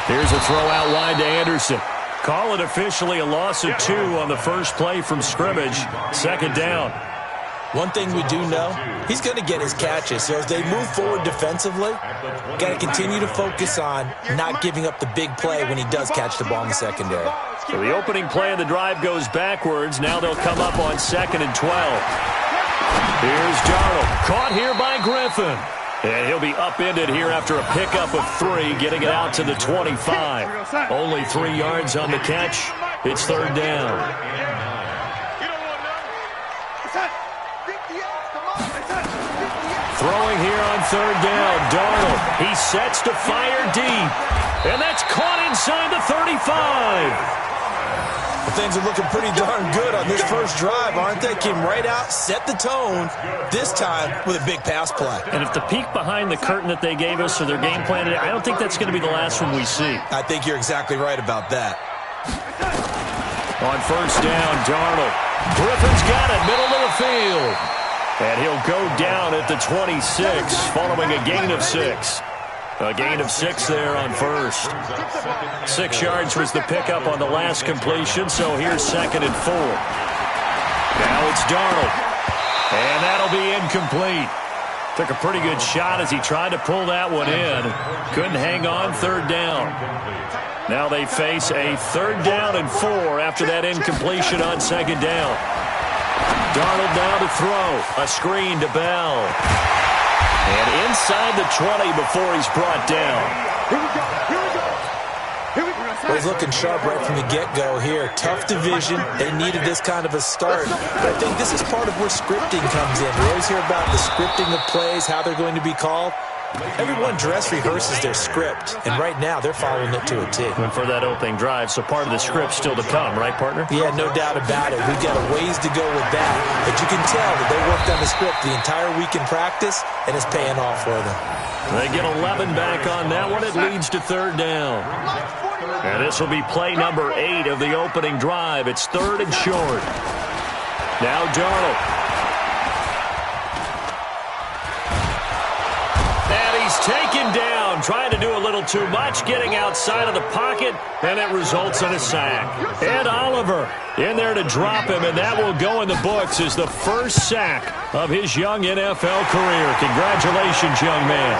Here's a throw out wide to Anderson. Call it officially a loss of 2 on the first play from scrimmage. Second down. One thing we do know, he's going to get his catches. So as they move forward defensively, got to continue to focus on not giving up the big play when he does catch the ball in the secondary. So the opening play of the drive goes backwards. Now they'll come up on 2nd and 12. Here's Darnold. Caught here by Griffin. And he'll be upended here after a pickup of 3, getting it out to the 25. Only 3 yards on the catch. It's 3rd down. Throwing here on 3rd down. Darnold. He sets to fire deep. And that's caught inside the 35. Well, things are looking pretty darn good on this first drive, aren't they? Came right out, set the tone, this time with a big pass play. And if the peek behind the curtain that they gave us or their game plan, I don't think that's going to be the last one we see. I think you're exactly right about that. On 1st down, Darnold. Griffin's got it, middle of the field. And he'll go down at the 26, following a gain of 6. A gain of 6 there on 1st. 6 yards was the pickup on the last completion, so here's 2nd and 4. Now it's Darnold. And that'll be incomplete. Took a pretty good shot as he tried to pull that one in. Couldn't hang on, 3rd down. Now they face a 3rd down and 4 after that incompletion on 2nd down. Darnold now to throw. A screen to Bell. And inside the 20 before he's brought down. Well, he's looking sharp right from the get-go here. Tough division. They needed this kind of a start. But I think this is part of where scripting comes in. We always hear about the scripting of plays, how they're going to be called. Everyone dress rehearses their script, and right now they're following it to a T. Went for that opening drive, so part of the script still to come, right, partner? Yeah, no doubt about it. We've got a ways to go with that, but you can tell that they worked on the script the entire week in practice, and it's paying off for them. They get 11 back on that one. It leads to 3rd down. And this will be play number 8 of the opening drive. It's 3rd and short. Now Darnold. Taken down, trying to do a little too much, getting outside of the pocket, and it results in a sack. And Oliver in there to drop him, and that will go in the books as the first sack of his young NFL career. Congratulations, young man.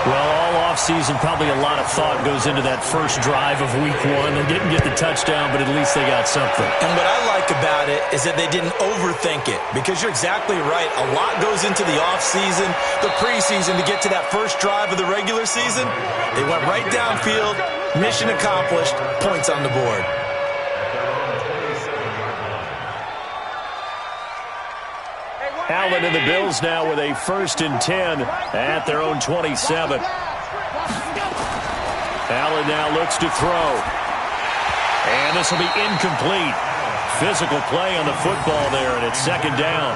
Well, all offseason, probably a lot of thought goes into that first drive of Week 1. They didn't get the touchdown, but at least they got something. And what I like about it is that they didn't overthink it, because you're exactly right. A lot goes into the offseason, the preseason to get to that first drive of the regular season. They went right downfield, mission accomplished, points on the board. Allen and the Bills now with a 1st and 10 at their own 27. Allen now looks to throw. And this will be incomplete. Physical play on the football there, and it's 2nd down.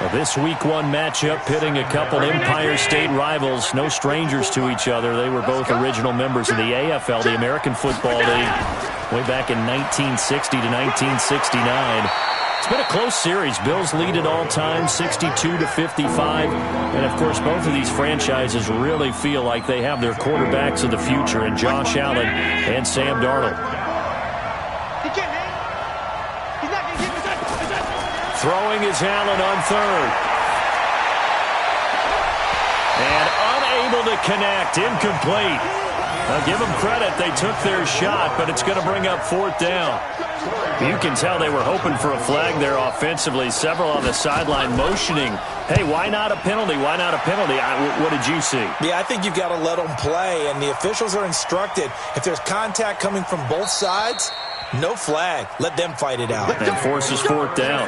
Well, this Week 1 matchup pitting a couple Empire State rivals, no strangers to each other. They were both original members of the AFL, the American Football League, way back in 1960 to 1969. It's been a close series. Bills lead it all time, 62-55. And, of course, both of these franchises really feel like they have their quarterbacks of the future in Josh Allen and Sam Darnold. Throwing is Allen on 3rd. And unable to connect. Incomplete. Now, give them credit. They took their shot, but it's going to bring up 4th down. You can tell they were hoping for a flag there offensively. Several on the sideline motioning, hey, why not a penalty? Why not a penalty? What did you see? Yeah, I think you've got to let them play, and the officials are instructed, if there's contact coming from both sides, no flag. Let them fight it out. And forces 4th down.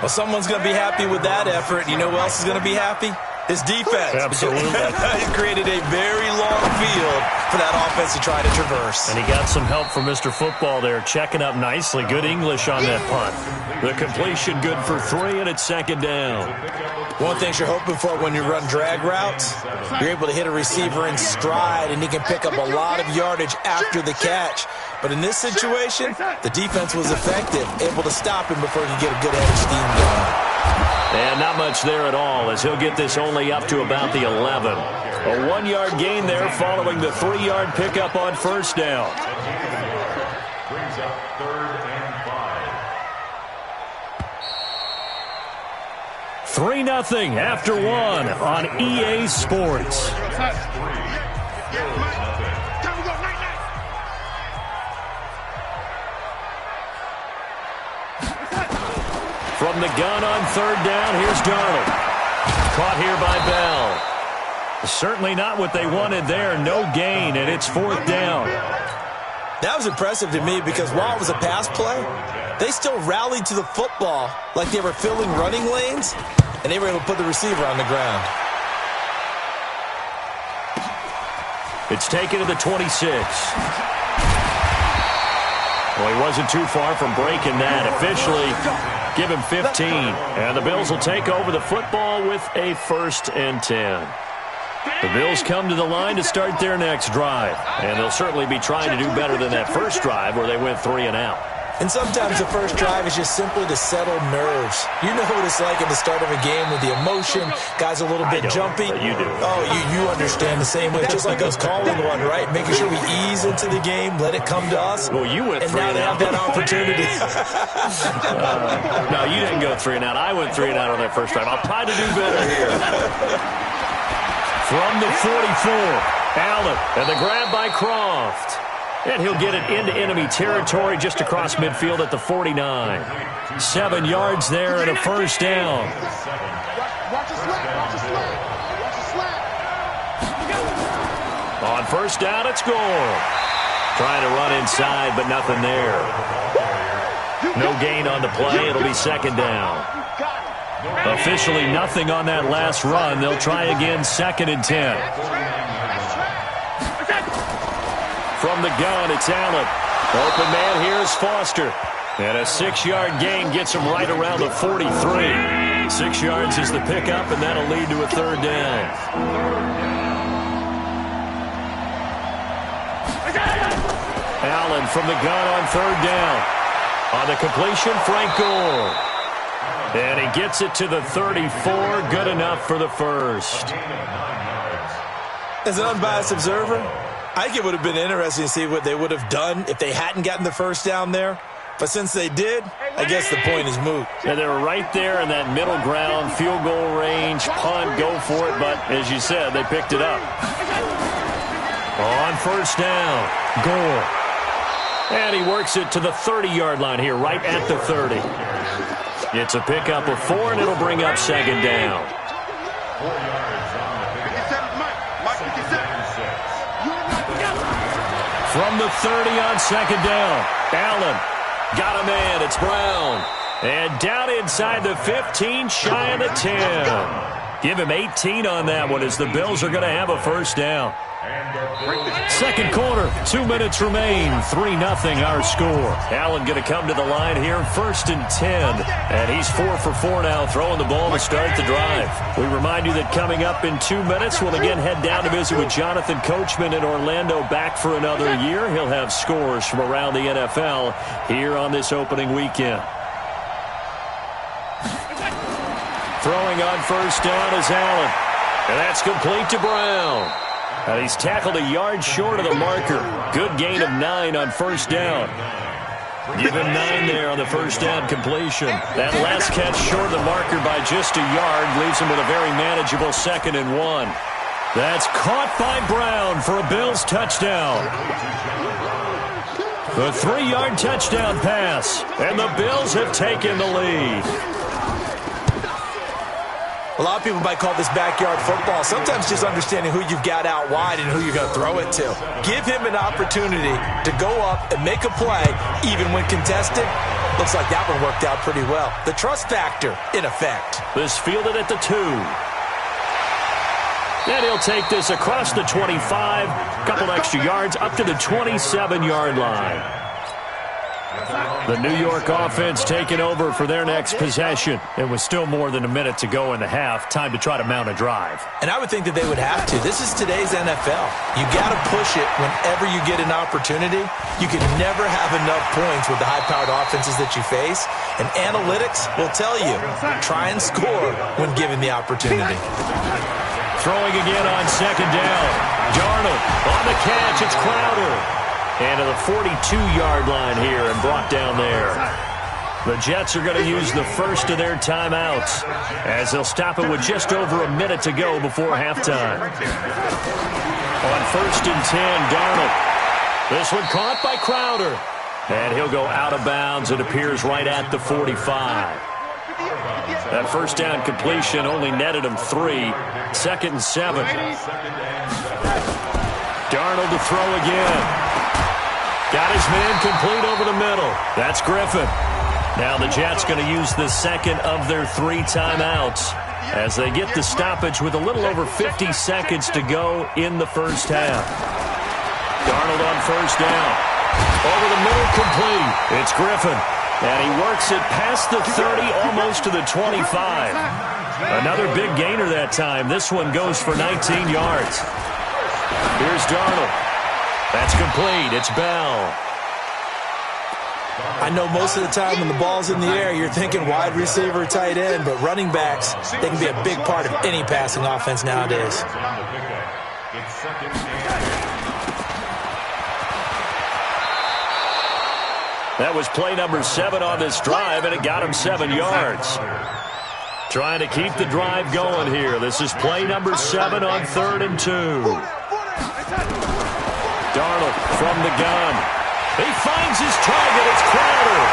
Well, someone's going to be happy with that effort. You know who else is going to be happy? His defense. Absolutely. He created a very long field for that offense to try to traverse. And he got some help from Mr. Football there, checking up nicely. Good English on that punt. The completion good for 3, and it's 2nd down. One thing you're hoping for when you run drag routes, you're able to hit a receiver in stride, and he can pick up a lot of yardage after the catch. But in this situation, the defense was effective, able to stop him before he could get a good head of steam going. And not much there at all, as he'll get this only up to about the 11. A 1-yard gain there following the 3-yard pickup on first down. Brings up 3rd and 5. 3-0 after 1 on EA Sports. From the gun on 3rd down, here's Darnold. Caught here by Bell. Certainly not what they wanted there. No gain, and it's 4th down. That was impressive to me because while it was a pass play, they still rallied to the football like they were filling running lanes, and they were able to put the receiver on the ground. It's taken to the 26. Well, he wasn't too far from breaking that. Officially, give him 15. And the Bills will take over the football with a 1st and 10. The Bills come to the line to start their next drive. And they'll certainly be trying to do better than that first drive where they went 3 and out. And sometimes the first drive is just simply to settle nerves. You know what it's like at the start of a game with the emotion. Guys a little bit jumpy. But you do. Oh, you understand the same way. Just like us calling one, right? Making sure we ease into the game, let it come to us. Well, you went 3 and and now out. they have that opportunity. No, you didn't go 3 and out. I went 3 and out on that first drive. I'll try to do better here. From the 44, Allen, and the grab by Croft. And he'll get it into enemy territory just across midfield at the 49. 7 yards there and a 1st down. On 1st down, it's Gore. Trying to run inside, but nothing there. No gain on the play. It'll be 2nd down. Officially nothing on that last run. They'll try again, 2nd and 10. From the gun, it's Allen. Open man here is Foster. And a 6-yard gain gets him right around the 43. 6 yards is the pickup, and that'll lead to a 3rd down. Allen from the gun on 3rd down. On the completion, Frank Gore. And he gets it to the 34. Good enough for the 1st. As an unbiased observer, I think it would have been interesting to see what they would have done if they hadn't gotten the 1st down there. But since they did, I guess the point is moot. Yeah, they were right there in that middle ground, field goal range, punt, go for it. But as you said, they picked it up. On 1st down, Gore. And he works it to the 30-yard line here, right at the 30. It's a pickup of 4, and it'll bring up 2nd down. 4 yards on the pickup. From the 30 on 2nd down, Allen got a man. It's Brown. And down inside the 15, shy of the 10. Give him 18 on that one as the Bills are going to have a 1st down. 2nd quarter, 2 minutes remain. 3-0 our score. Allen going to come to the line here, 1st and 10. And he's 4 for 4 now, throwing the ball to start the drive. We remind you that coming up in 2 minutes, we'll again head down to visit with Jonathan Coachman in Orlando, back for another year. He'll have scores from around the NFL here on this opening weekend. Throwing on 1st down is Allen. And that's complete to Brown. And he's tackled a yard short of the marker. Good gain of 9 on 1st down. Give him 9 there on the 1st down completion. That last catch short of the marker by just a yard leaves him with a very manageable 2nd and 1. That's caught by Brown for a Bills touchdown. The 3-yard touchdown pass. And the Bills have taken the lead. A lot of people might call this backyard football. Sometimes just understanding who you've got out wide and who you're going to throw it to. Give him an opportunity to go up and make a play, even when contested. Looks like that one worked out pretty well. The trust factor in effect. This fielded at the 2. And he'll take this across the 25. Couple extra yards up to the 27-yard line. The New York offense taking over for their next possession. It was still more than a minute to go in the half. Time to try to mount a drive. And I would think that they would have to. This is today's NFL. You got to push it whenever you get an opportunity. You can never have enough points with the high-powered offenses that you face. And analytics will tell you, try and score when given the opportunity. Throwing again on second down. Darnold on the catch. It's Crowder. And to the 42-yard line here and brought down there. The Jets are going to use the first of their timeouts as they'll stop it with just over a minute to go before halftime. On 1st and 10, Darnold. This one caught by Crowder. And he'll go out of bounds. It appears right at the 45. That first down completion only netted him 3. 2nd and 7. Darnold to throw again. Got his man complete over the middle. That's Griffin. Now the Jets going to use the second of their 3 timeouts as they get the stoppage with a little over 50 seconds to go in the first half. Darnold on first down. Over the middle, complete. It's Griffin. And he works it past the 30, almost to the 25. Another big gainer that time. This one goes for 19 yards. Here's Darnold. That's complete. It's Bell. I know most of the time when the ball's in the air, you're thinking wide receiver, tight end, but running backs, they can be a big part of any passing offense nowadays. That was play number 7 on this drive, and it got him 7 yards. Trying to keep the drive going here. This is play number 7 on 3rd and 2. Darnold from the gun. He finds his target. It's Crowder.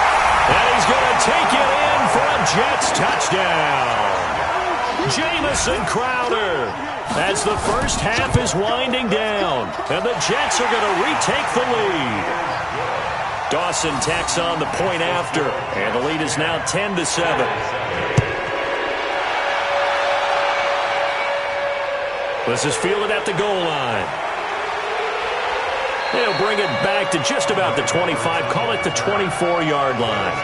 And he's going to take it in for a Jets touchdown. Jamison Crowder as the first half is winding down. And the Jets are going to retake the lead. Dawson tacks on the point after. And the lead is now 10-7. This is fielded at the goal line. They'll bring it back to just about the 25. Call it the 24-yard line.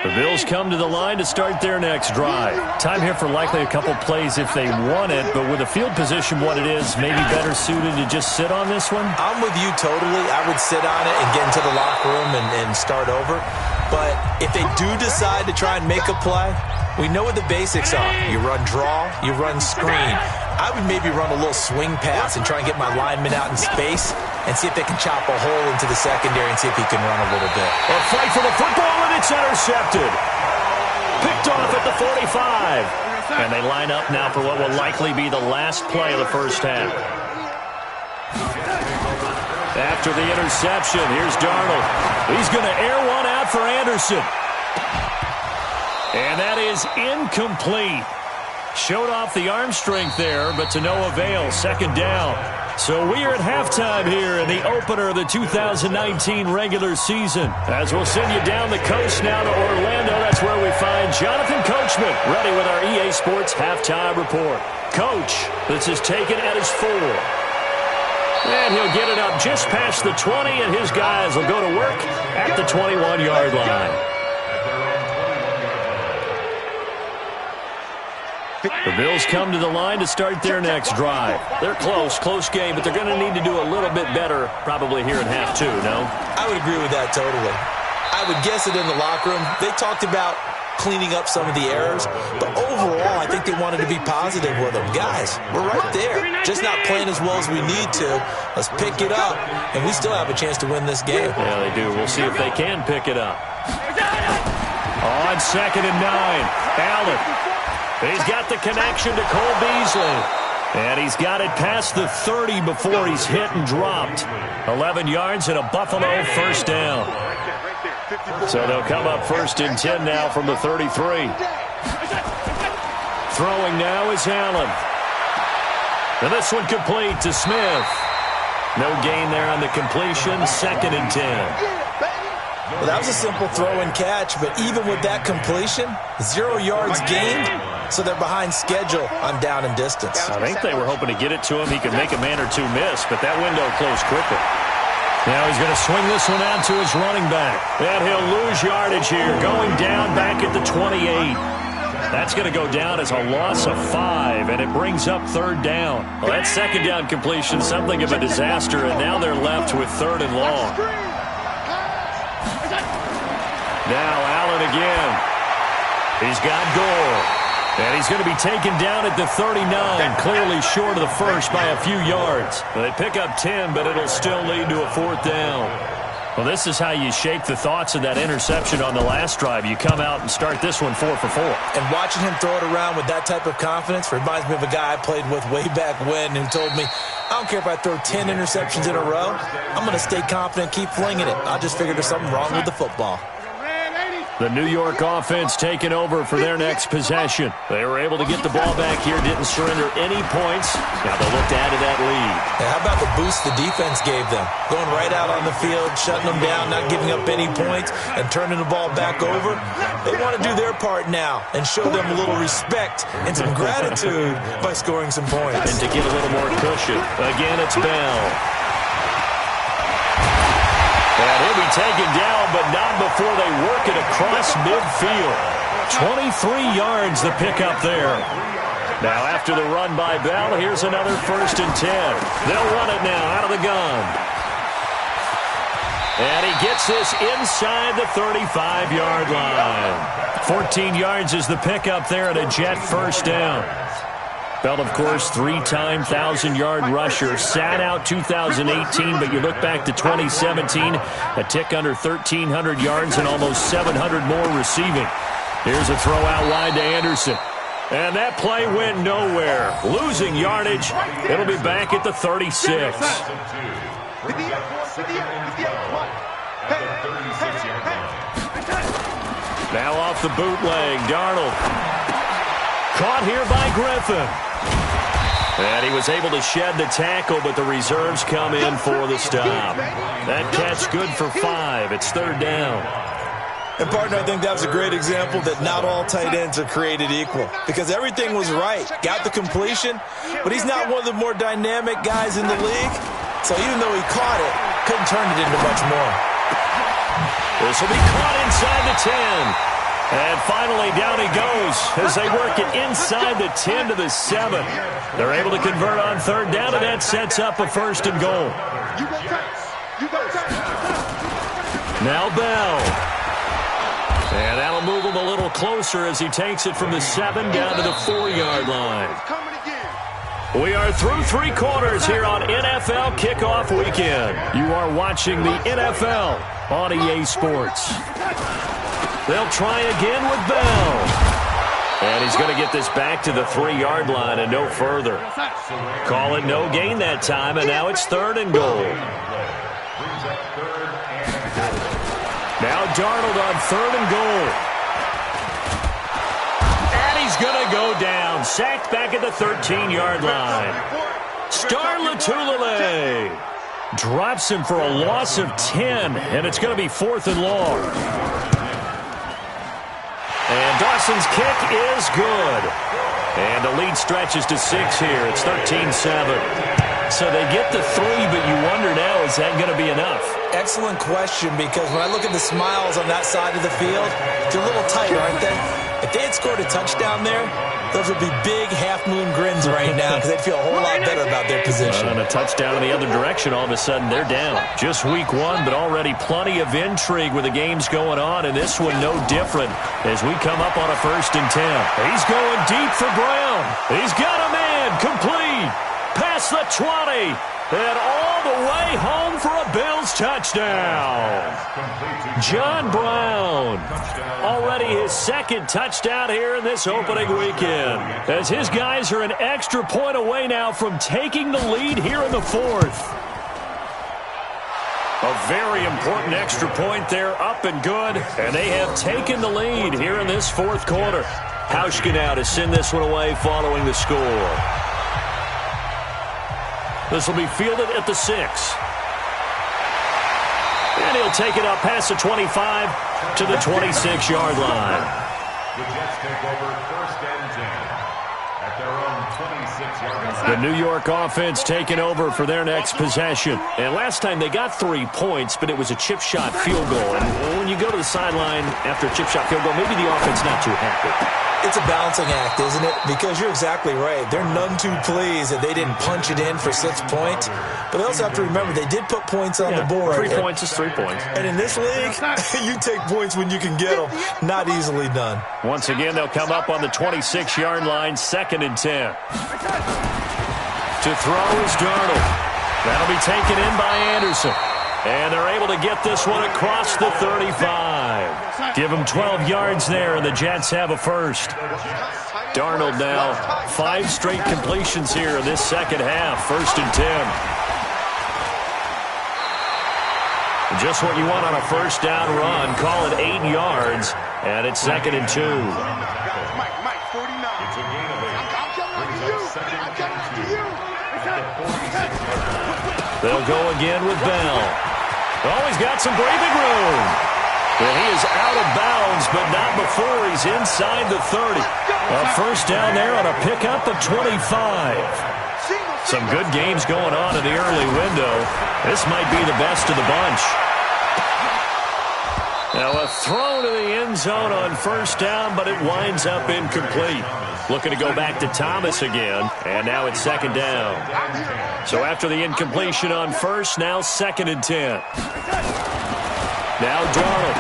The Bills come to the line to start their next drive. Time here for likely a couple plays if they want it, but with the field position what it is, maybe better suited to just sit on this one? I'm with you totally. I would sit on it and get into the locker room and start over. But if they do decide to try and make a play, we know what the basics are. You run draw, you run screen. I would maybe run a little swing pass and try and get my lineman out in space and see if they can chop a hole into the secondary and see if he can run a little bit. A fight for the football, and it's intercepted. Picked off at the 45. And they line up now for what will likely be the last play of the first half. After the interception, here's Darnold. He's going to air one out for Anderson. And that is incomplete. Showed off the arm strength there, but to no avail. Second down. So we are at halftime here in the opener of the 2019 regular season. As we'll send you down the coast now to Orlando, that's where we find Jonathan Coachman, ready with our EA Sports halftime report. Coach, this is taken at his 4. And he'll get it up just past the 20, and his guys will go to work at the 21-yard line. The Bills come to the line to start their next drive. They're close game, but they're going to need to do a little bit better probably here in half 2, no? I would agree with that totally. I would guess it in the locker room. They talked about cleaning up some of the errors, but overall, I think they wanted to be positive with them. Guys, we're right there. Just not playing as well as we need to. Let's pick it up, and we still have a chance to win this game. Yeah, they do. We'll see if they can pick it up. On 2nd and 9, Allen. He's got the connection to Cole Beasley. And he's got it past the 30 before he's hit and dropped. 11 yards and a Buffalo first down. So they'll come up 1st and 10 now from the 33. Throwing now is Allen. And this one complete to Smith. No gain there on the completion. 2nd and 10. Well, that was a simple throw and catch, but even with that completion, 0 yards gained, so they're behind schedule on down and distance. I think they were hoping to get it to him. He could make a man or two miss, but that window closed quickly. Now he's going to swing this one out to his running back. And he'll lose yardage here, going down back at the 28. That's going to go down as a loss of 5, and it brings up third down. Well, that second down completion, something of a disaster, and now they're left with third and long. Now Allen again. He's got Gore. And he's going to be taken down at the 39, clearly short of the first by a few yards. They pick up 10, but it'll still lead to a fourth down. Well, this is how you shake the thoughts of that interception on the last drive. You come out and start this one 4 for 4. And watching him throw it around with that type of confidence reminds me of a guy I played with way back when who told me, I don't care if I throw 10 interceptions in a row. I'm going to stay confident, keep flinging it. I just figured there's something wrong with the football. The New York offense taking over for their next possession. They were able to get the ball back here, didn't surrender any points. Now they'll look to add to that lead. And how about the boost the defense gave them? Going right out on the field, shutting them down, not giving up any points, and turning the ball back over. They want to do their part now and show them a little respect and some gratitude by scoring some points. And to get a little more cushion. Again, it's Bell. And he'll be taken down, but not before they work it across midfield. 23 yards the pickup there. Now after the run by Bell, here's another 1st and 10. They'll run it now out of the gun. And he gets this inside the 35-yard line. 14 yards is the pickup there and a Jet first down. Bell, of course, 3-time 1,000-yard rusher. Sat out 2018, but you look back to 2017, a tick under 1,300 yards and almost 700 more receiving. Here's a throw out wide to Anderson. And that play went nowhere. Losing yardage. It'll be back at the 36. Now off the bootleg, Darnold. Caught here by Griffin. And he was able to shed the tackle, but the reserves come in for the stop. That catch good for 5. It's third down. And, partner, I think that was a great example that not all tight ends are created equal because everything was right. Got the completion, but he's not one of the more dynamic guys in the league. So even though he caught it, couldn't turn it into much more. This will be caught inside the 10. And finally, down he goes as they work it inside the 10 to the 7. They're able to convert on third down, and that sets up a 1st and goal. Now Bell. And that'll move him a little closer as he takes it from the 7 down to the 4-yard line. We are through 3 quarters here on NFL Kickoff Weekend. You are watching the NFL on EA Sports. They'll try again with Bell. And he's going to get this back to the 3-yard line and no further. Call it no gain that time, and now it's 3rd and goal. Now Darnold on 3rd and goal. And he's going to go down. Sacked back at the 13-yard line. Star Latulippe drops him for a loss of 10, and it's going to be 4th and long. And Dawson's kick is good. And the lead stretches to 6 here. It's 13-7. So they get the 3, but you wonder now, is that going to be enough? Excellent question, because when I look at the smiles on that side of the field, they're a little tight, aren't they? If they had scored a touchdown there, those would be big half-moon grins right now because they'd feel a whole lot better about their position. On a touchdown in the other direction, all of a sudden they're down. Just week 1, but already plenty of intrigue with the games going on, and this one no different as we come up on a 1st and 10. He's going deep for Brown. He's got a man complete. Past the 20. And all the way home for a Bills touchdown. John Brown. Already his 2nd touchdown here in this opening weekend. As his guys are an extra point away now from taking the lead here in the 4th. A very important extra point there, up and good. And they have taken the lead here in this 4th quarter. Hauschka now to send this one away following the score. This will be fielded at the 6. And he'll take it up past the 25 to the 26-yard line. The Jets take over 1st and 10 at their own 26-yard line. The New York offense taking over for their next possession. And last time they got 3 points, but it was a chip shot field goal. And when you go to the sideline after a chip shot field goal, maybe the offense not too happy. It's a balancing act, isn't it? Because you're exactly right. They're none too pleased that they didn't punch it in for 6 points. But they also have to remember they did put points on the board. 3 points is 3 points. And in this league, you take points when you can get them. Not easily done. Once again, they'll come up on the 26-yard line, 2nd and 10. To throw is Darnold. That'll be taken in by Anderson. And they're able to get this one across the 35. Give them 12 yards there, and the Jets have a first. Darnold now 5 straight completions here in this second half. 1st and 10. Just what you want on a first down run. Call it 8 yards, and it's 2nd and 2. It's a gain of 8. Brings up 2nd and 2 at the 46-yard line. They'll go again with Bell. Oh, he's got some breathing room. And he is out of bounds, but not before he's inside the 30. A first down there on a pickup of 25. Some good games going on in the early window. This might be the best of the bunch. Now a throw to the end zone on first down, but it winds up incomplete. Looking to go back to Thomas again, and now it's 2nd down. So after the incompletion on first, now 2nd and 10. Now Darnold.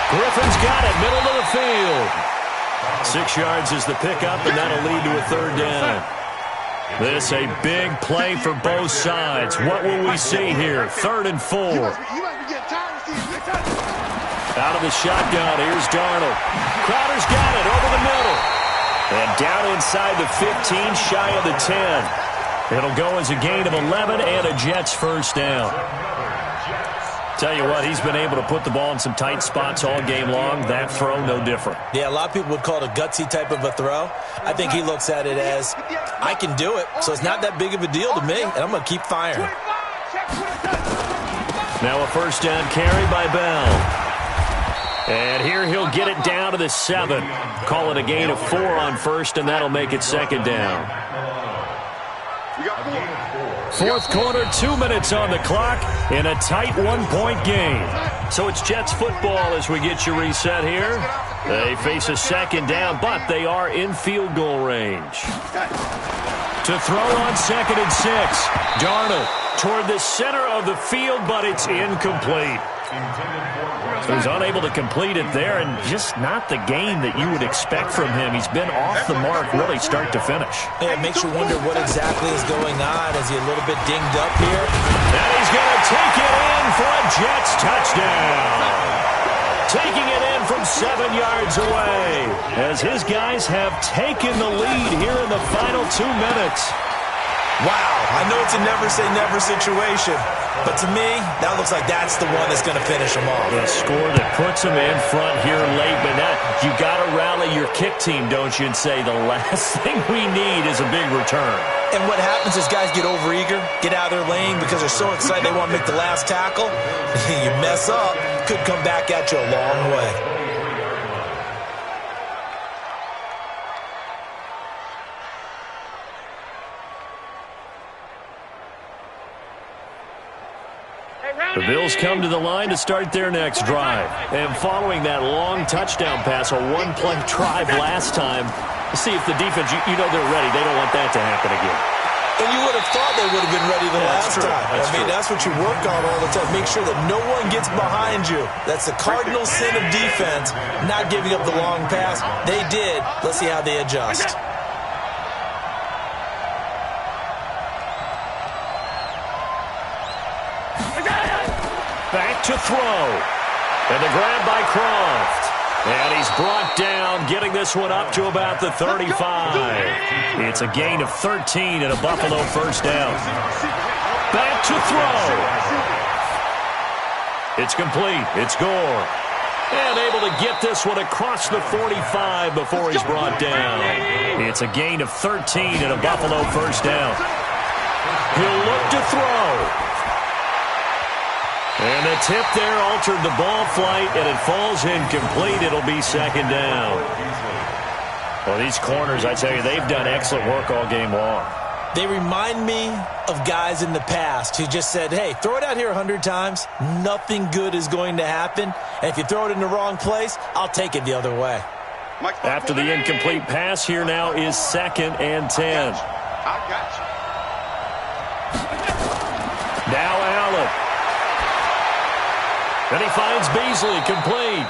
Griffin's got it, middle of the field. 6 yards is the pickup, and that'll lead to a 3rd down. This a big play for both sides. What will we see here? 3rd and 4. Out of the shotgun, here's Darnold. Crowder's got it over the middle. And down inside the 15, shy of the 10. It'll go as a gain of 11 and a Jets first down. Tell you what, he's been able to put the ball in some tight spots all game long. That throw, no different. Yeah, a lot of people would call it a gutsy type of a throw. I think he looks at it as, I can do it, so it's not that big of a deal to me, and I'm going to keep firing. Now a first down carry by Bell. And here he'll get it down to the 7. Call it a gain of 4 on first, and that'll make it 2nd down. 4th quarter, 2 minutes on the clock in a tight 1-point game. So it's Jets football as we get you reset here. They face a 2nd down, but they are in field goal range. To throw on 2nd and 6. Darnold toward the center of the field, but it's incomplete. So he's unable to complete it there, and just not the game that you would expect from him. He's been off the mark really start to finish. Yeah, it makes you wonder what exactly is going on. Is he a little bit dinged up here? And he's going to take it in for a Jets touchdown. Taking it in from 7 yards away as his guys have taken the lead here in the final 2 minutes. Wow, I know it's a never-say-never situation, but to me, that looks like that's the one that's going to finish them off. A score that puts them in front here late, but now you got to rally your kick team, don't you, and say the last thing we need is a big return. And what happens is guys get overeager, get out of their lane because they're so excited they want to make the last tackle. You mess up, could come back at you a long way. The Bills come to the line to start their next drive. And following that long touchdown pass, a one-play drive last time, see if the defense, you know they're ready. They don't want that to happen again. And you would have thought they would have been ready the last time. That's what you work on all the time. Make sure that no one gets behind you. That's the cardinal sin of defense, not giving up the long pass. They did. Let's see how they adjust. Back to throw. And the grab by Croft. And he's brought down, getting this one up to about the 35. It's a gain of 13 and a Buffalo first down. Back to throw. It's complete. It's Gore. And able to get this one across the 45 before he's brought down. It's a gain of 13 and a Buffalo first down. He'll look to throw. And the tip there altered the ball flight, and it falls incomplete. It'll be second down. Well, these corners, I tell you, they've done excellent work all game long. They remind me of guys in the past who just said, hey, throw it out here 100 times. Nothing good is going to happen. And if you throw it in the wrong place, I'll take it the other way. After the incomplete pass, here now is 2nd and 10. I got you. Now Allen. And he finds Beasley complete.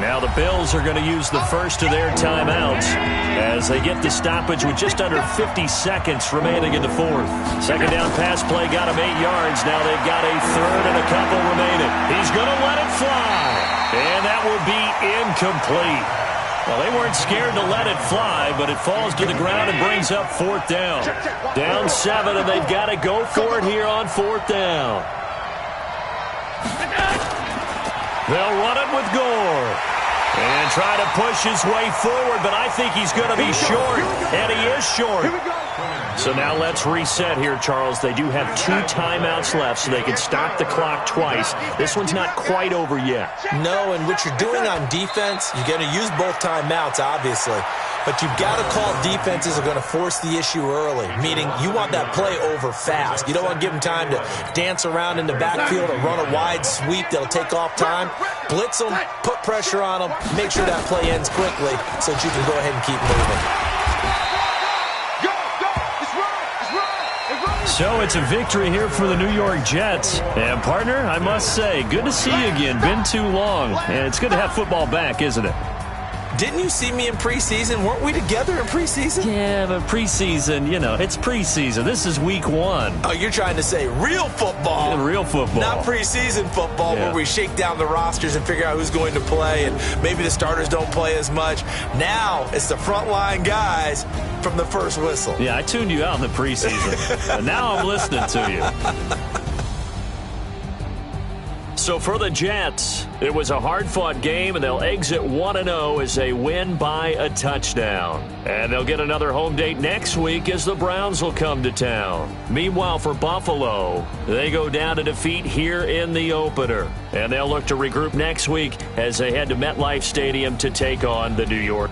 Now the Bills are going to use the first of their timeouts as they get the stoppage with just under 50 seconds remaining in the fourth. Second down pass play got him 8 yards. Now they've got a third and a couple remaining. He's going to let it fly. And that will be incomplete. Well, they weren't scared to let it fly, but it falls to the ground and brings up 4th down. Down 7, and they've got to go for it here on 4th down. They'll run it with Gore. And try to push his way forward, but I think he's going to be short, and he is short. So now let's reset here, Charles. They do have 2 timeouts left, so they can stop the clock twice. This one's not quite over yet. No, and what you're doing on defense, you're going to use both timeouts, obviously. But you've got to call defenses are going to force the issue early, meaning you want that play over fast. You don't want to give them time to dance around in the backfield or run a wide sweep that'll take off time. Blitz them, put pressure on them, make sure that play ends quickly so that you can go ahead and keep moving. So it's a victory here for the New York Jets. And, partner, I must say, good to see you again. Been too long. And it's good to have football back, isn't it? Didn't you see me in preseason? Weren't we together in preseason? Yeah, but preseason, you know, it's preseason. This is week 1. Oh, you're trying to say real football. Yeah, real football. Not preseason football where we shake down the rosters and figure out who's going to play and maybe the starters don't play as much. Now it's the frontline guys from the first whistle. Yeah, I tuned you out in the preseason. But now I'm listening to you. So for the Jets, it was a hard-fought game, and they'll exit 1-0 as they win by a touchdown. And they'll get another home date next week as the Browns will come to town. Meanwhile, for Buffalo, they go down to defeat here in the opener. And they'll look to regroup next week as they head to MetLife Stadium to take on the New York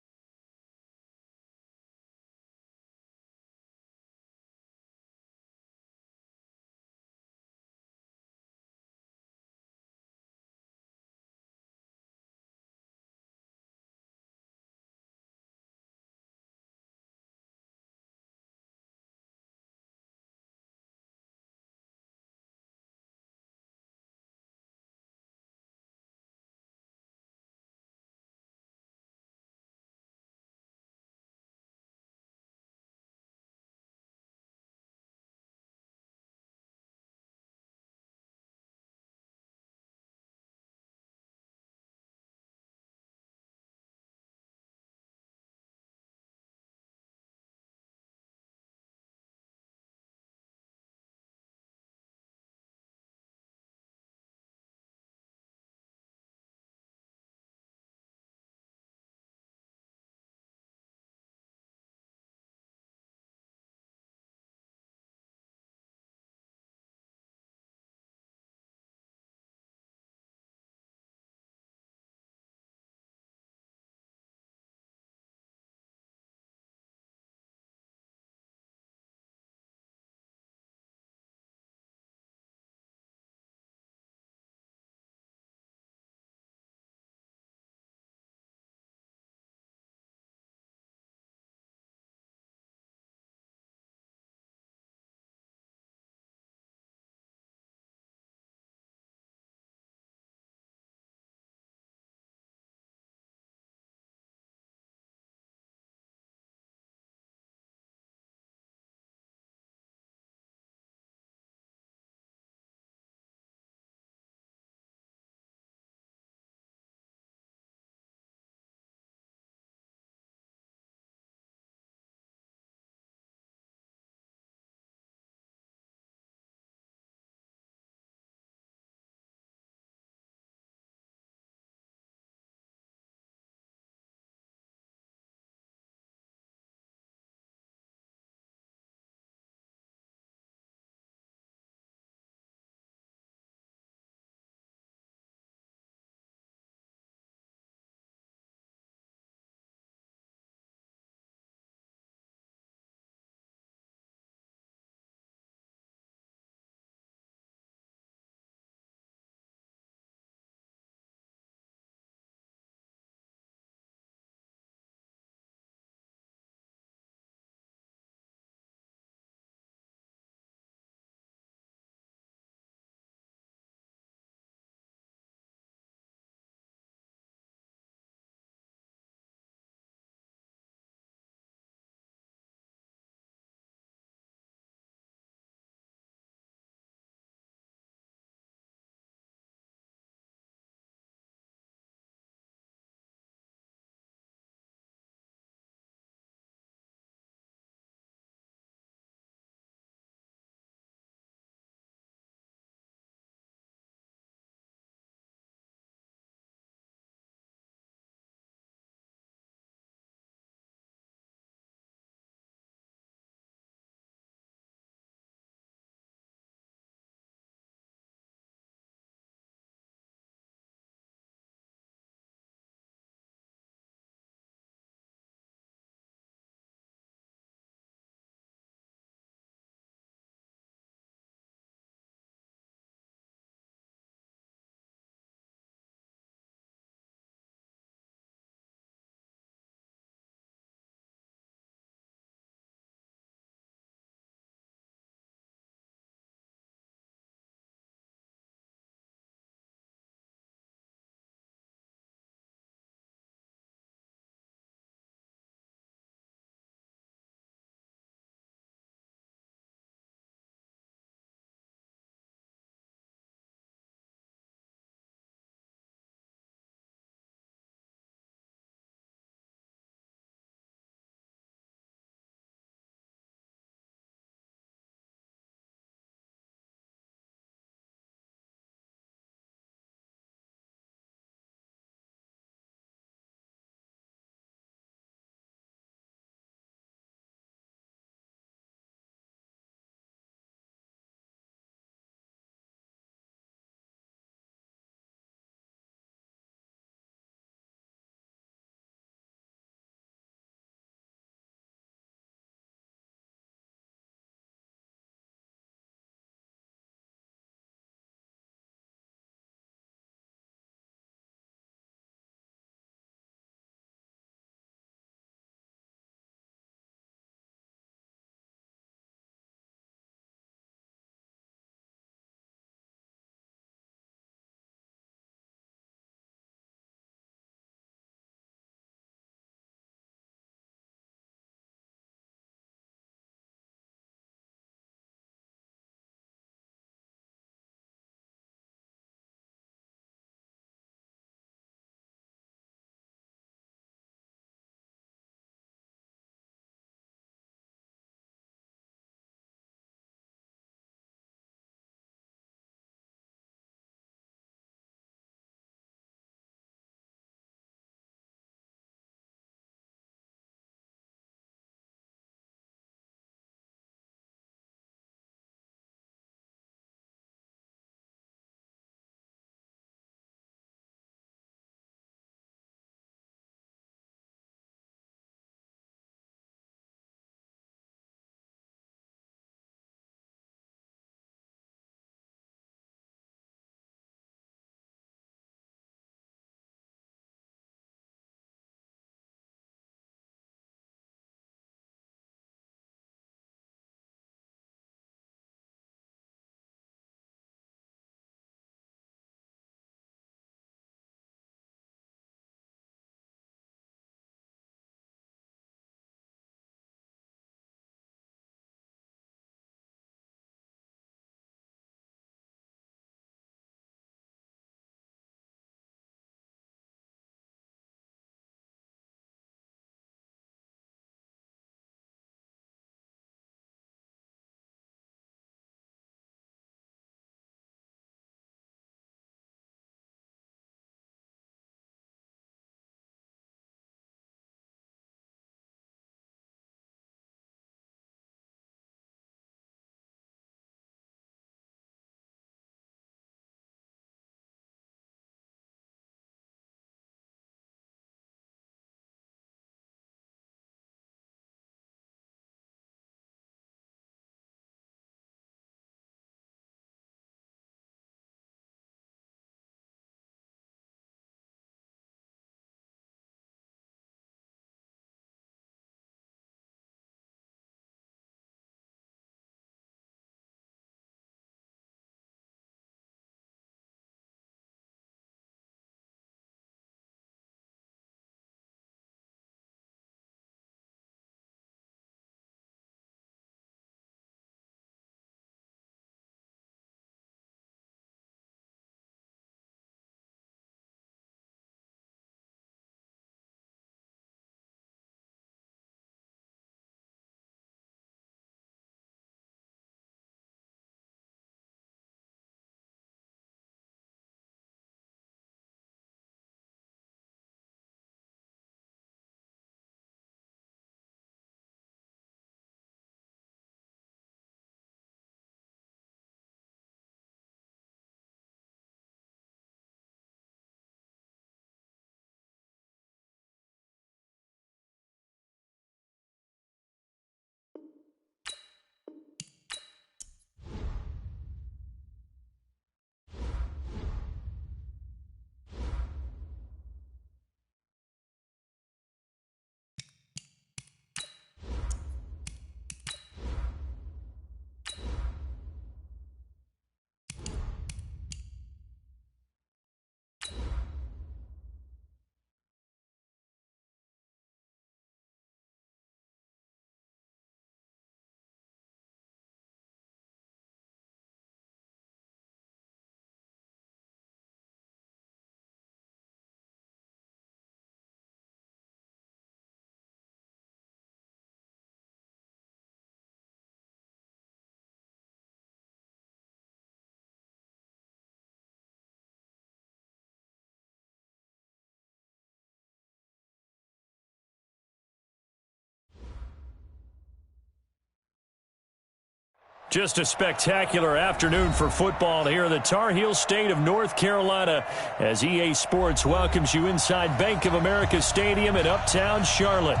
Just a spectacular afternoon for football here in the Tar Heel state of North Carolina as EA Sports welcomes you inside Bank of America Stadium in Uptown Charlotte.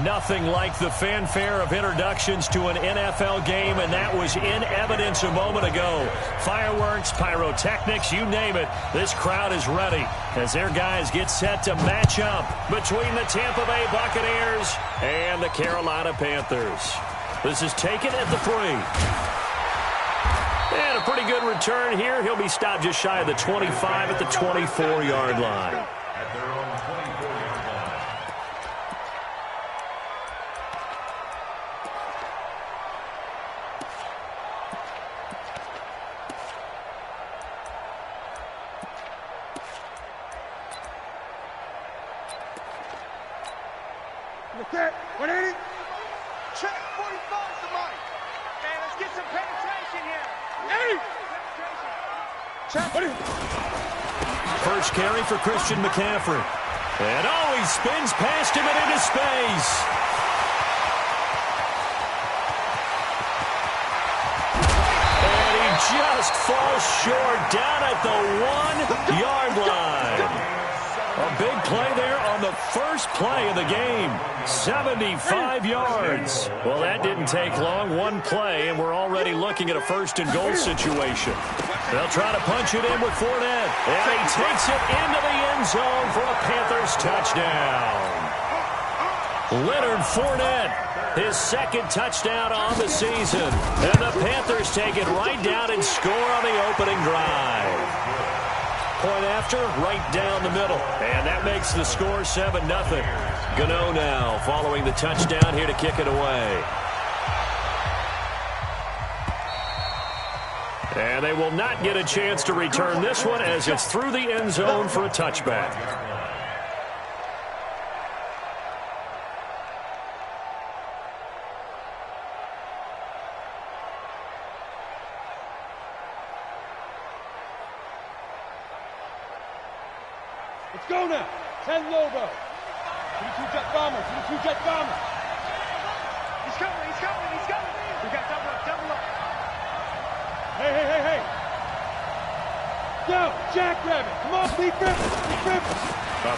Nothing like the fanfare of introductions to an NFL game, and that was in evidence a moment ago. Fireworks, pyrotechnics, you name it. This crowd is ready as their guys get set to match up between the Tampa Bay Buccaneers and the Carolina Panthers. This is taken at the 3. And a pretty good return here. He'll be stopped just shy of the 25 at the 24-yard line. At their own 24-yard line. Look at 180. Check 45 somebody. Hey, let's get some penetration here. 80. Check. First carry for Christian McCaffrey. And he spins past him and into space. And he just falls short down at the 1-yard line. A big play there on the first play of the game. 75 yards. Well, that didn't take long. One play, and we're already looking at a first-and-goal situation. They'll try to punch it in with Fournette. And he takes it into the end zone for a Panthers touchdown. Leonard Fournette, his second touchdown on the season. And the Panthers take it right down and score on the opening drive. Point after, right down the middle. And that makes the score 7-0. Gano now following the touchdown here to kick it away. And they will not get a chance to return this one as it's through the end zone for a touchback. Let's go now. 10 Lobo. 22 jet bomber. 22 jet bomber. He's coming. He's coming. He's coming. We got double up. Double up. Hey. Go. Jackrabbit. Come on. Beat Griffin.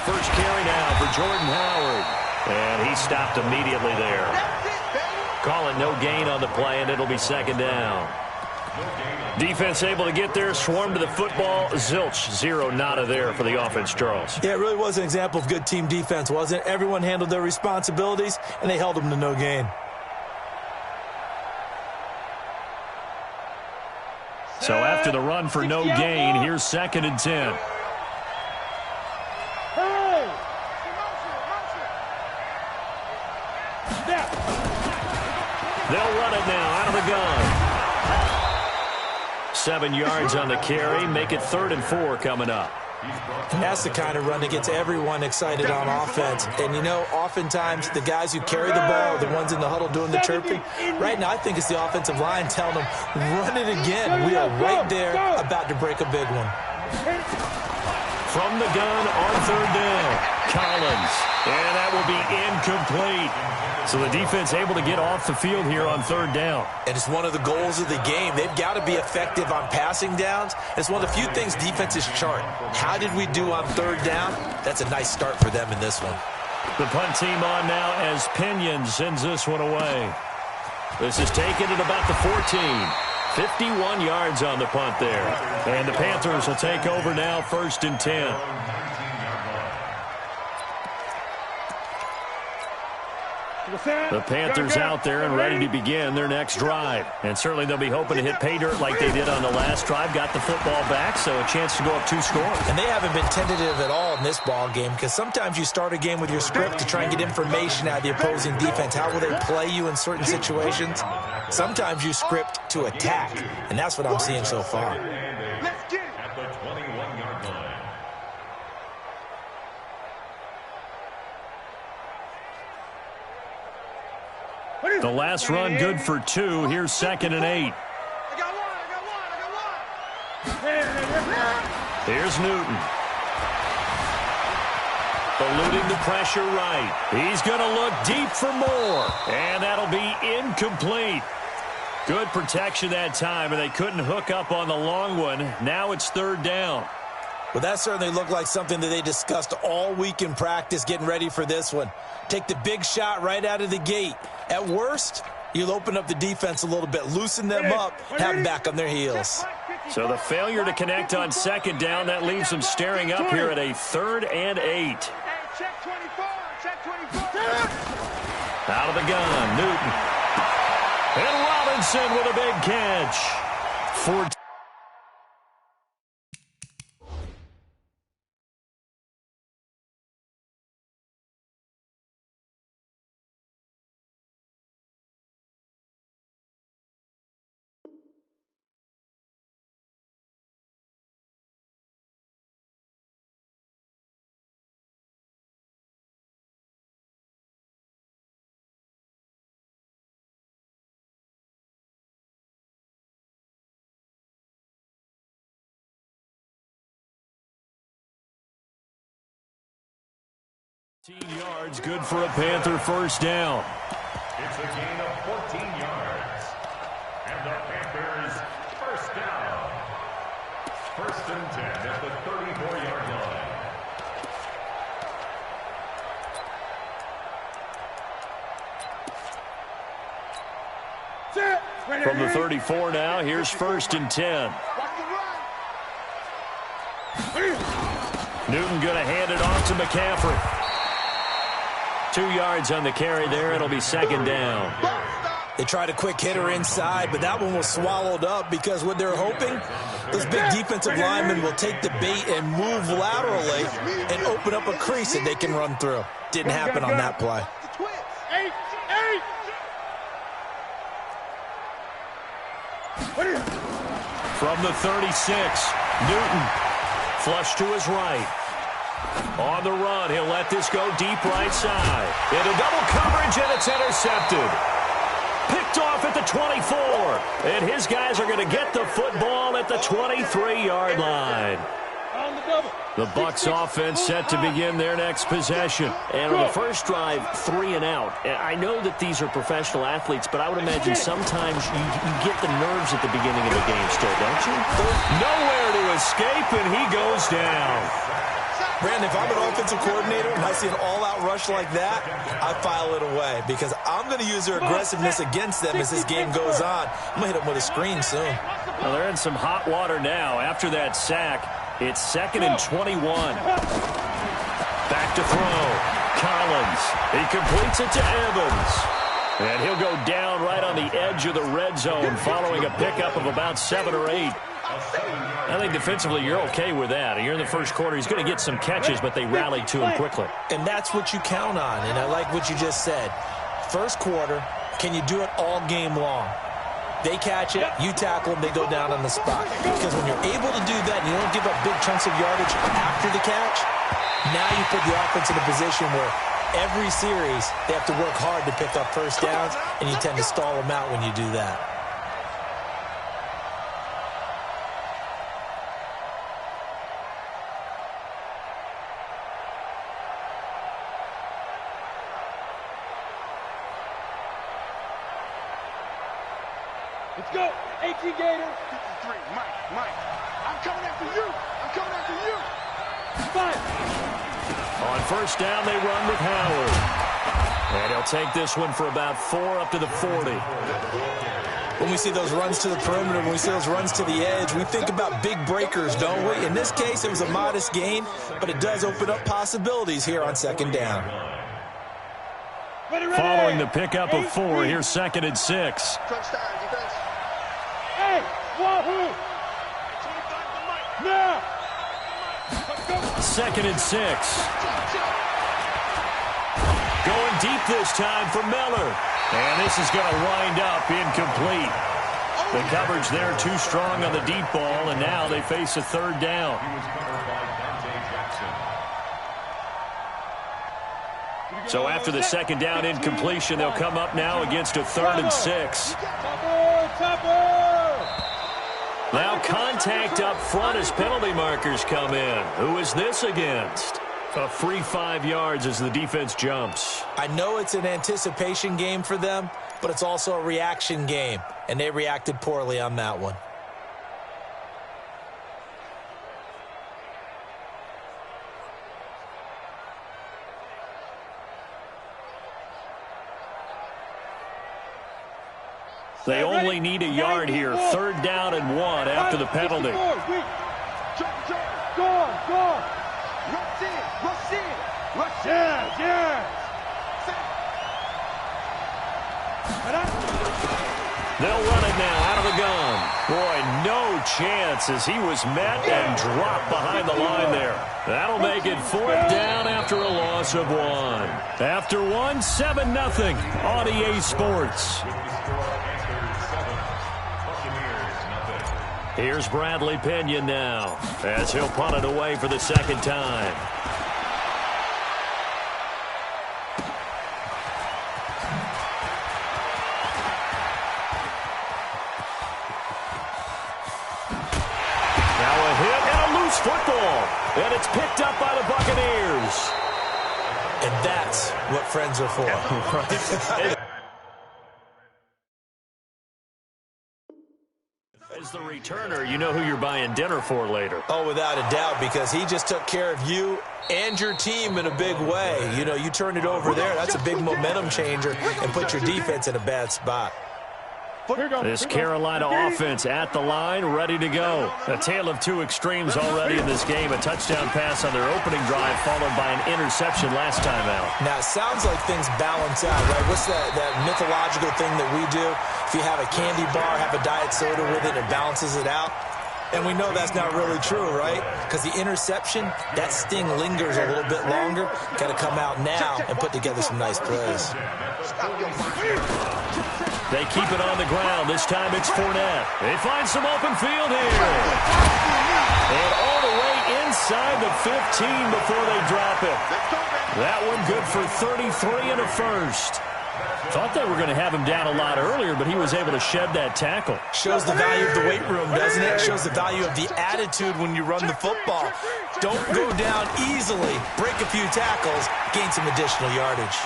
First carry now for Jordan Howard. And he stopped immediately there. That's it, baby. Call it no gain on the play, and it'll be second down. Defense able to get there, swarm to the football. Zilch, 0 nada there for the offense, Charles. Yeah, it really was an example of good team defense, wasn't it? Everyone handled their responsibilities, and they held them to no gain. So after the run for no gain, here's 2nd and 10. Hey! They'll run it now out of the gun. 7 yards on the carry. Make it 3rd and 4 coming up. That's the kind of run that gets everyone excited on offense. And, you know, oftentimes the guys who carry the ball are the ones in the huddle doing the chirping. Right now, I think it's the offensive line telling them, run it again. We are right there about to break a big one. From the gun on 3rd down, Collins. And that will be incomplete. So the defense able to get off the field here on 3rd down. And it's one of the goals of the game. They've got to be effective on passing downs. It's one of the few things defenses chart. How did we do on 3rd down? That's a nice start for them in this one. The punt team on now as Pinion sends this one away. This is taken at about the 14. 51 yards on the punt there. And the Panthers will take over now 1st and 10. The Panthers out there and ready to begin their next drive. And certainly they'll be hoping to hit pay dirt like they did on the last drive. Got the football back, so a chance to go up 2 scores. And they haven't been tentative at all in this ball game because sometimes you start a game with your script to try and get information out of the opposing defense. How will they play you in certain situations? Sometimes you script to attack, and that's what I'm seeing so far. Let's get it. At the 21-yard line. The last run good for 2. Here's 2nd and 8. I got one. Here's Newton. Eluding the pressure right. He's going to look deep for more. And that'll be incomplete. Good protection that time, and they couldn't hook up on the long one. Now it's third down. Well, that certainly looked like something that they discussed all week in practice getting ready for this one. Take the big shot right out of the gate. At worst, you'll open up the defense a little bit, loosen them up, have them back on their heels. So the failure to connect on second down, that leaves them staring up here at a 3rd and 8. Check 24, check 24. Out of the gun, Newton. And Robinson with a big catch. 14. Yards, good for a Panther first down. It's a gain of 14 yards. And the Panthers first down. 1st and 10 at the 34-yard line. From the 34 now, here's 1st and 10. Newton going to hand it off to McCaffrey. 2 yards on the carry there. It'll be 2nd down. They tried a quick hitter inside, but that one was swallowed up because what they're hoping, those big defensive linemen will take the bait and move laterally and open up a crease that they can run through. Didn't happen on that play. From the 36, Newton flush to his right. On the run, he'll let this go deep right side. Into double coverage, and it's intercepted. Picked off at the 24. And his guys are going to get the football at the 23-yard line. The Bucs offense set to begin their next possession. And on the first drive, 3 and out. I know that these are professional athletes, but I would imagine sometimes you get the nerves at the beginning of the game still, don't you? Nowhere to escape, and he goes down. Brandon, if I'm an offensive coordinator and I see an all-out rush like that, I file it away because I'm going to use their aggressiveness against them as this game goes on. I'm going to hit them with a screen soon. Well, they're in some hot water now. After that sack, it's 2nd and 21. Back to throw. Collins. He completes it to Evans. And he'll go down right on the edge of the red zone following a pickup of about 7 or 8. I think defensively you're okay with that. You're in the first quarter. He's going to get some catches, but they rallied to him quickly. And that's what you count on, and I like what you just said. First quarter, can you do it all game long? They catch it, you tackle them, they go down on the spot. Because when you're able to do that and you don't give up big chunks of yardage after the catch, now you put the offense in a position where every series they have to work hard to pick up first downs, and you tend to stall them out when you do that. Let's go. 18 Gators. 53, Mike. I'm coming after you. I'm coming after you. 5. On first down, they run with Howard. And he'll take this one for about 4 up to the 40. When we see those runs to the perimeter, when we see those runs to the edge, we think about big breakers, don't we? In this case, it was a modest gain, but it does open up possibilities here on second down. Following the pickup of 4, here's 2nd and 6. Crunch time, defense. Hey, wahoo! Now! 2nd and 6. Going deep this time for Miller. And this is going to wind up incomplete. The coverage there too strong on the deep ball, and now they face a 3rd down. So after the 2nd down incompletion, they'll come up now against a 3rd and 6. Now contact up front as penalty markers come in. Who is this against? A free 5 yards as the defense jumps. I know it's an anticipation game for them, but it's also a reaction game, and they reacted poorly on that one. They only need a yard here. 3rd down and 1 after the penalty. Go on. Rush in. Yes. They'll run it now out of the gun. Boy, no chance as he was met and dropped behind the line there. That'll make it 4th down after a loss of 1. After 1, 7-0 on EA Sports. Here's Bradley Pinion now as he'll punt it away for the 2nd time. Now a hit and a loose football. And it's picked up by the Buccaneers. And that's what friends are for. Right. As the returner, you know who you're buying dinner for later. Oh, without a doubt, because he just took care of you and your team in a big way. You know, you turned it over there. That's a big momentum changer and put your defense in a bad spot. This Carolina offense at the line, ready to go. A tale of two extremes already in this game. A touchdown pass on their opening drive, followed by an interception last time out. Now, it sounds like things balance out, right? What's that mythological thing that we do? If you have a candy bar, have a diet soda with it, it balances it out. And we know that's not really true, right? Because the interception, that sting lingers a little bit longer. Got to come out now and put together some nice plays. They keep it on the ground. This time it's Fournette. They find some open field here. And all the way inside the 15 before they drop it. That one good for 33 and a first. Thought they were going to have him down a lot earlier, but he was able to shed that tackle. Shows the value of the weight room, doesn't it? Shows the value of the attitude when you run the football. Don't go down easily. Break a few tackles. Gain some additional yardage.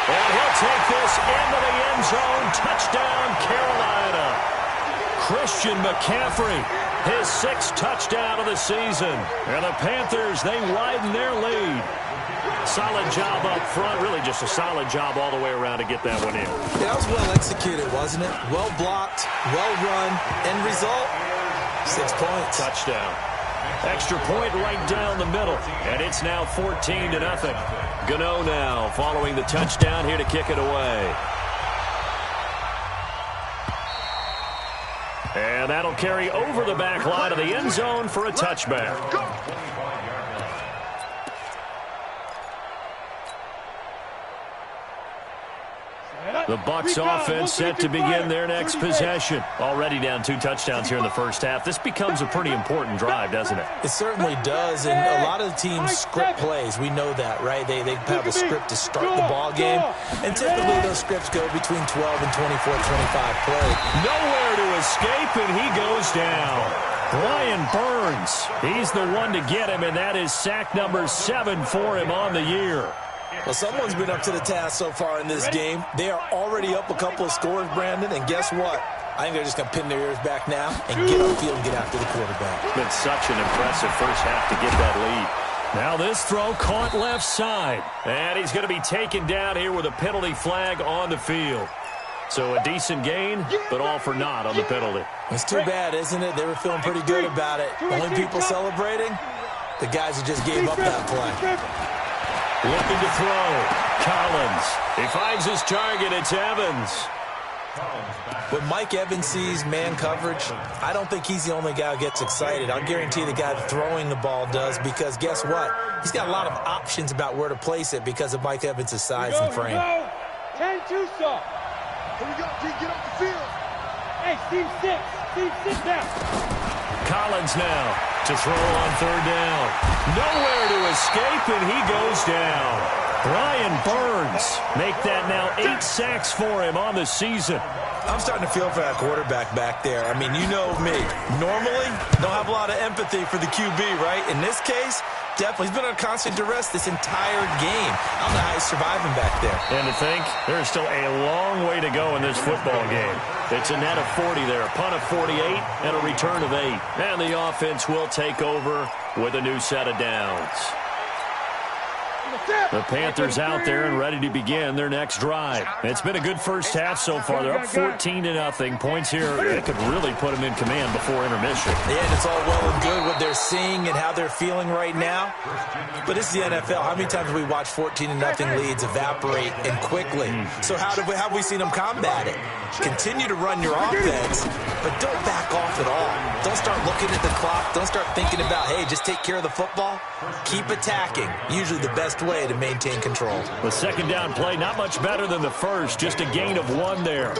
And he'll take this into the end zone. Touchdown, Carolina. Christian McCaffrey, his 6th touchdown of the season. And the Panthers, they widen their lead. Solid job up front. Really just a solid job all the way around to get that one in. Yeah, that was well executed, wasn't it? Well blocked, well run. End result, 6 points. Touchdown. Extra point right down the middle. And it's now 14-0. Gano now following the touchdown here to kick it away. And that'll carry over the back line of the end zone for a touchback. The Bucs offense set to begin their next possession. Already down 2 touchdowns here in the first half. This becomes a pretty important drive, doesn't it? It certainly does, and a lot of the teams script plays. We know that, right? They have a script to start the ball game, and typically those scripts go between 12 and 24, 25 plays. Nowhere to escape, and he goes down. Brian Burns, he's the one to get him, and that is sack number 7 for him on the year. Well, someone's been up to the task so far in this game. They are already up a couple of scores, Brandon, and guess what? I think they're just going to pin their ears back now and get upfield and get after the quarterback. It's been such an impressive first half to get that lead. Now this throw caught left side, and he's going to be taken down here with a penalty flag on the field. So a decent gain, but all for naught on the penalty. It's too bad, isn't it? They were feeling pretty good about it. Only people celebrating, the guys who just gave up that play. Looking to throw. Collins. He finds his target. It's Evans. When Mike Evans sees man coverage, I don't think he's the only guy who gets excited. I'll guarantee the guy throwing the ball does, because guess what? He's got a lot of options about where to place it because of Mike Evans' size and frame. 10-2 stop. Here we go. Get off the field. Hey, Steve, sit down. Collins now to throw on 3rd down. Nowhere to escape, and he goes down. Brian Burns make that now 8 sacks for him on the season. I'm starting to feel for that quarterback back there. I mean, you know me. Normally, don't have a lot of empathy for the QB, right? In this case, Definitely. He's been on constant duress this entire game. I don't know how he's surviving back there. And to think, there's still a long way to go in this football game. It's a net of 40 there, a punt of 48, and a return of 8. And the offense will take over with a new set of downs. The Panthers out there and ready to begin their next drive. It's been a good first half so far. They're up 14-0. Points here, it could really put them in command before intermission. Yeah, and it's all well and good what they're seeing and how they're feeling right now. But it's the NFL. How many times have we watched 14-0 leads evaporate and quickly? So how have we seen them combat it? Continue to run your offense, but don't back off at all. Don't start looking at the clock. Don't start thinking about, hey, just take care of the football. Keep attacking. Usually the best way to maintain control. The second down play, not much better than the first. Just a gain of 1 there.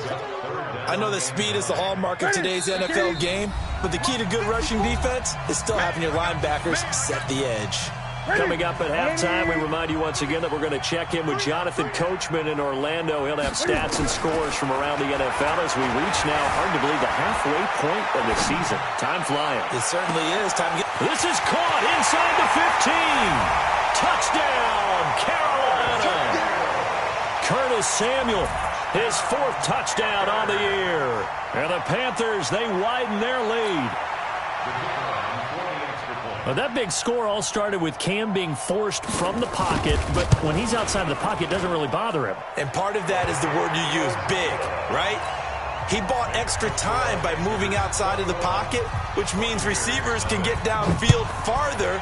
I know that speed is the hallmark of today's NFL game, but the key to good rushing defense is still having your linebackers set the edge. Coming up at halftime, we remind you once again that we're going to check in with Jonathan Coachman in Orlando. He'll have stats and scores from around the NFL as we reach now, hard to believe, the halfway point of the season. Time flying. It certainly is. Time to get... This is caught inside the 15. Touchdown, Carolina. Curtis Samuel, his 4th touchdown on the year. And the Panthers, they widen their lead. Well, that big score all started with Cam being forced from the pocket, but when he's outside of the pocket, it doesn't really bother him. And part of that is the word you use, big, right? He bought extra time by moving outside of the pocket, which means receivers can get downfield farther,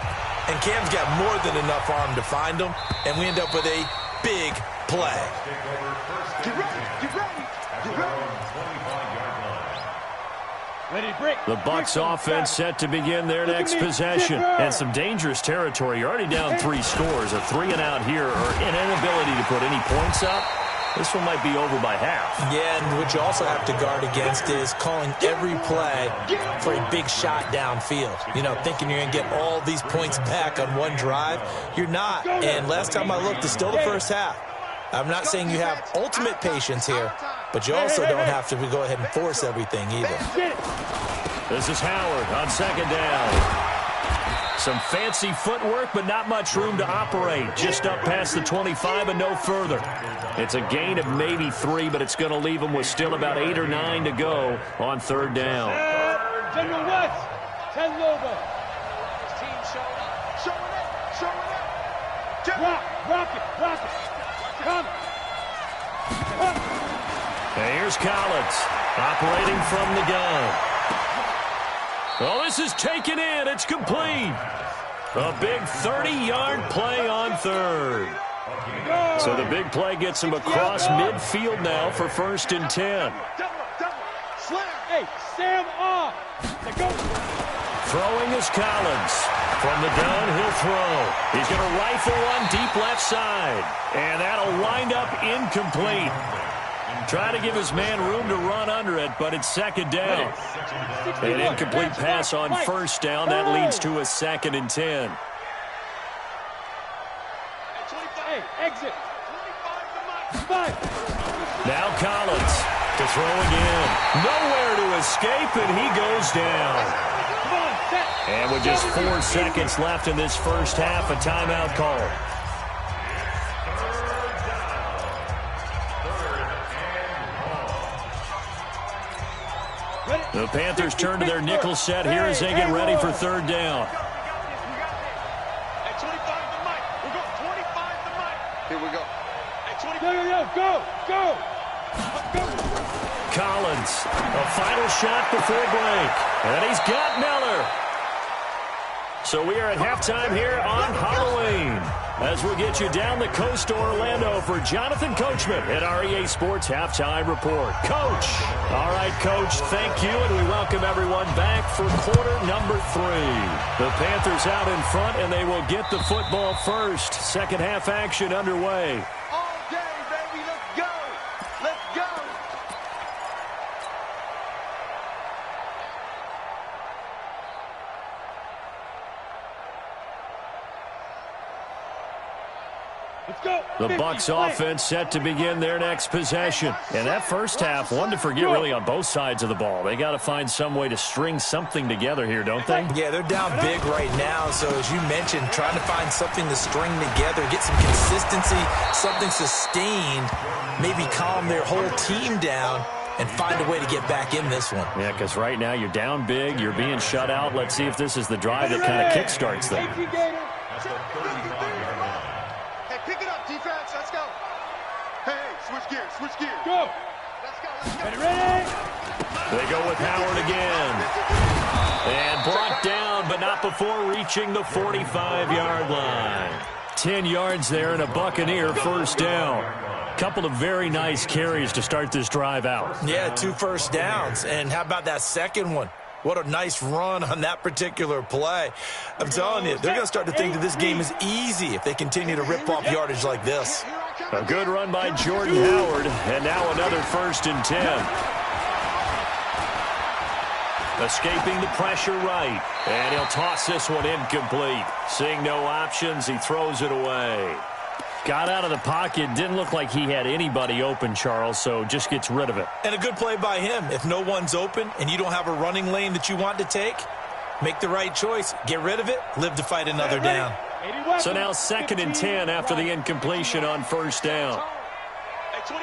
and Cam's got more than enough arm to find him, and we end up with a big play. Get ready, get ready, get ready. The Bucs offense set to begin their next possession. And some dangerous territory. You're already down 3 scores. A 3-and-out here, or an inability to put any points up. This one might be over by half. Yeah, and what you also have to guard against is calling every play for a big shot downfield. You know, thinking you're going to get all these points back on one drive. You're not. And last time I looked, it's still the first half. I'm not saying you have ultimate patience here, but you also don't have to go ahead and force everything either. This is Howard on second down. Some fancy footwork, but not much room to operate. Just up past the 25 and no further. It's a gain of maybe 3, but it's going to leave them with still about 8 or 9 to go on third down. General West, 10 Lobo. His team showing up. Rock it. Come. And here's Collins, operating from the gun. Well, this is taken in. It's complete. A big 30-yard play on third. So the big play gets him across midfield now for 1st and 10. Slam. Hey, Sam off. Throwing is Collins. From the downhill throw. He's going to rifle one deep left side. And that'll wind up incomplete. Try to give his man room to run under it, but it's second down. An incomplete pass on first down. That leads to a 2nd and 10. Hey, exit. Now Collins to throw again. Nowhere to escape, and he goes down. And with just 4 seconds left in this first half, a timeout call. The Panthers turn to their nickel set here as they get ready for third down. At 25 to Mike. We're going 25 to Mike. Here we go. At 25. Go. Collins, a final shot before break. And he's got Miller. So we are at halftime here on Halloween as we get you down the coast to Orlando for Jonathan Coachman at our EA Sports Halftime Report. Coach. All right, Coach, thank you, and we welcome everyone back for quarter number 3. The Panthers out in front, and they will get the football first. Second half action underway. All day, baby. Let's go. Let's go. Let's go. The Bucs offense set to begin their next possession. And that first half, one to forget really on both sides of the ball. They got to find some way to string something together here, don't they? Yeah, they're down big right now. So as you mentioned, trying to find something to string together, get some consistency, something sustained, maybe calm their whole team down and find a way to get back in this one. Yeah, because right now you're down big, you're being shut out. Let's see if this is the drive that kind of kickstarts them. Hey, pick it up, defense. Let's go. Hey, switch gears, switch gears. Go. Let's go, let's go. Ready? They go with Howard again. And brought down, but not before reaching the 45-yard line. 10 yards there and a Buccaneer first down. Couple of very nice carries to start this drive out. Yeah, 2 first downs. And how about that second one? What a nice run on that particular play. I'm telling you, they're going to start to think that this game is easy if they continue to rip off yardage like this. A good run by Jordan Howard, and now another 1st and 10. Escaping the pressure right, and he'll toss this one incomplete. Seeing no options, he throws it away. Got out of the pocket, didn't look like he had anybody open, Charles, so just gets rid of it. And a good play by him. If no one's open and you don't have a running lane that you want to take, make the right choice. Get rid of it, live to fight another down. So now 2nd and 10 after the incompletion on 1st down.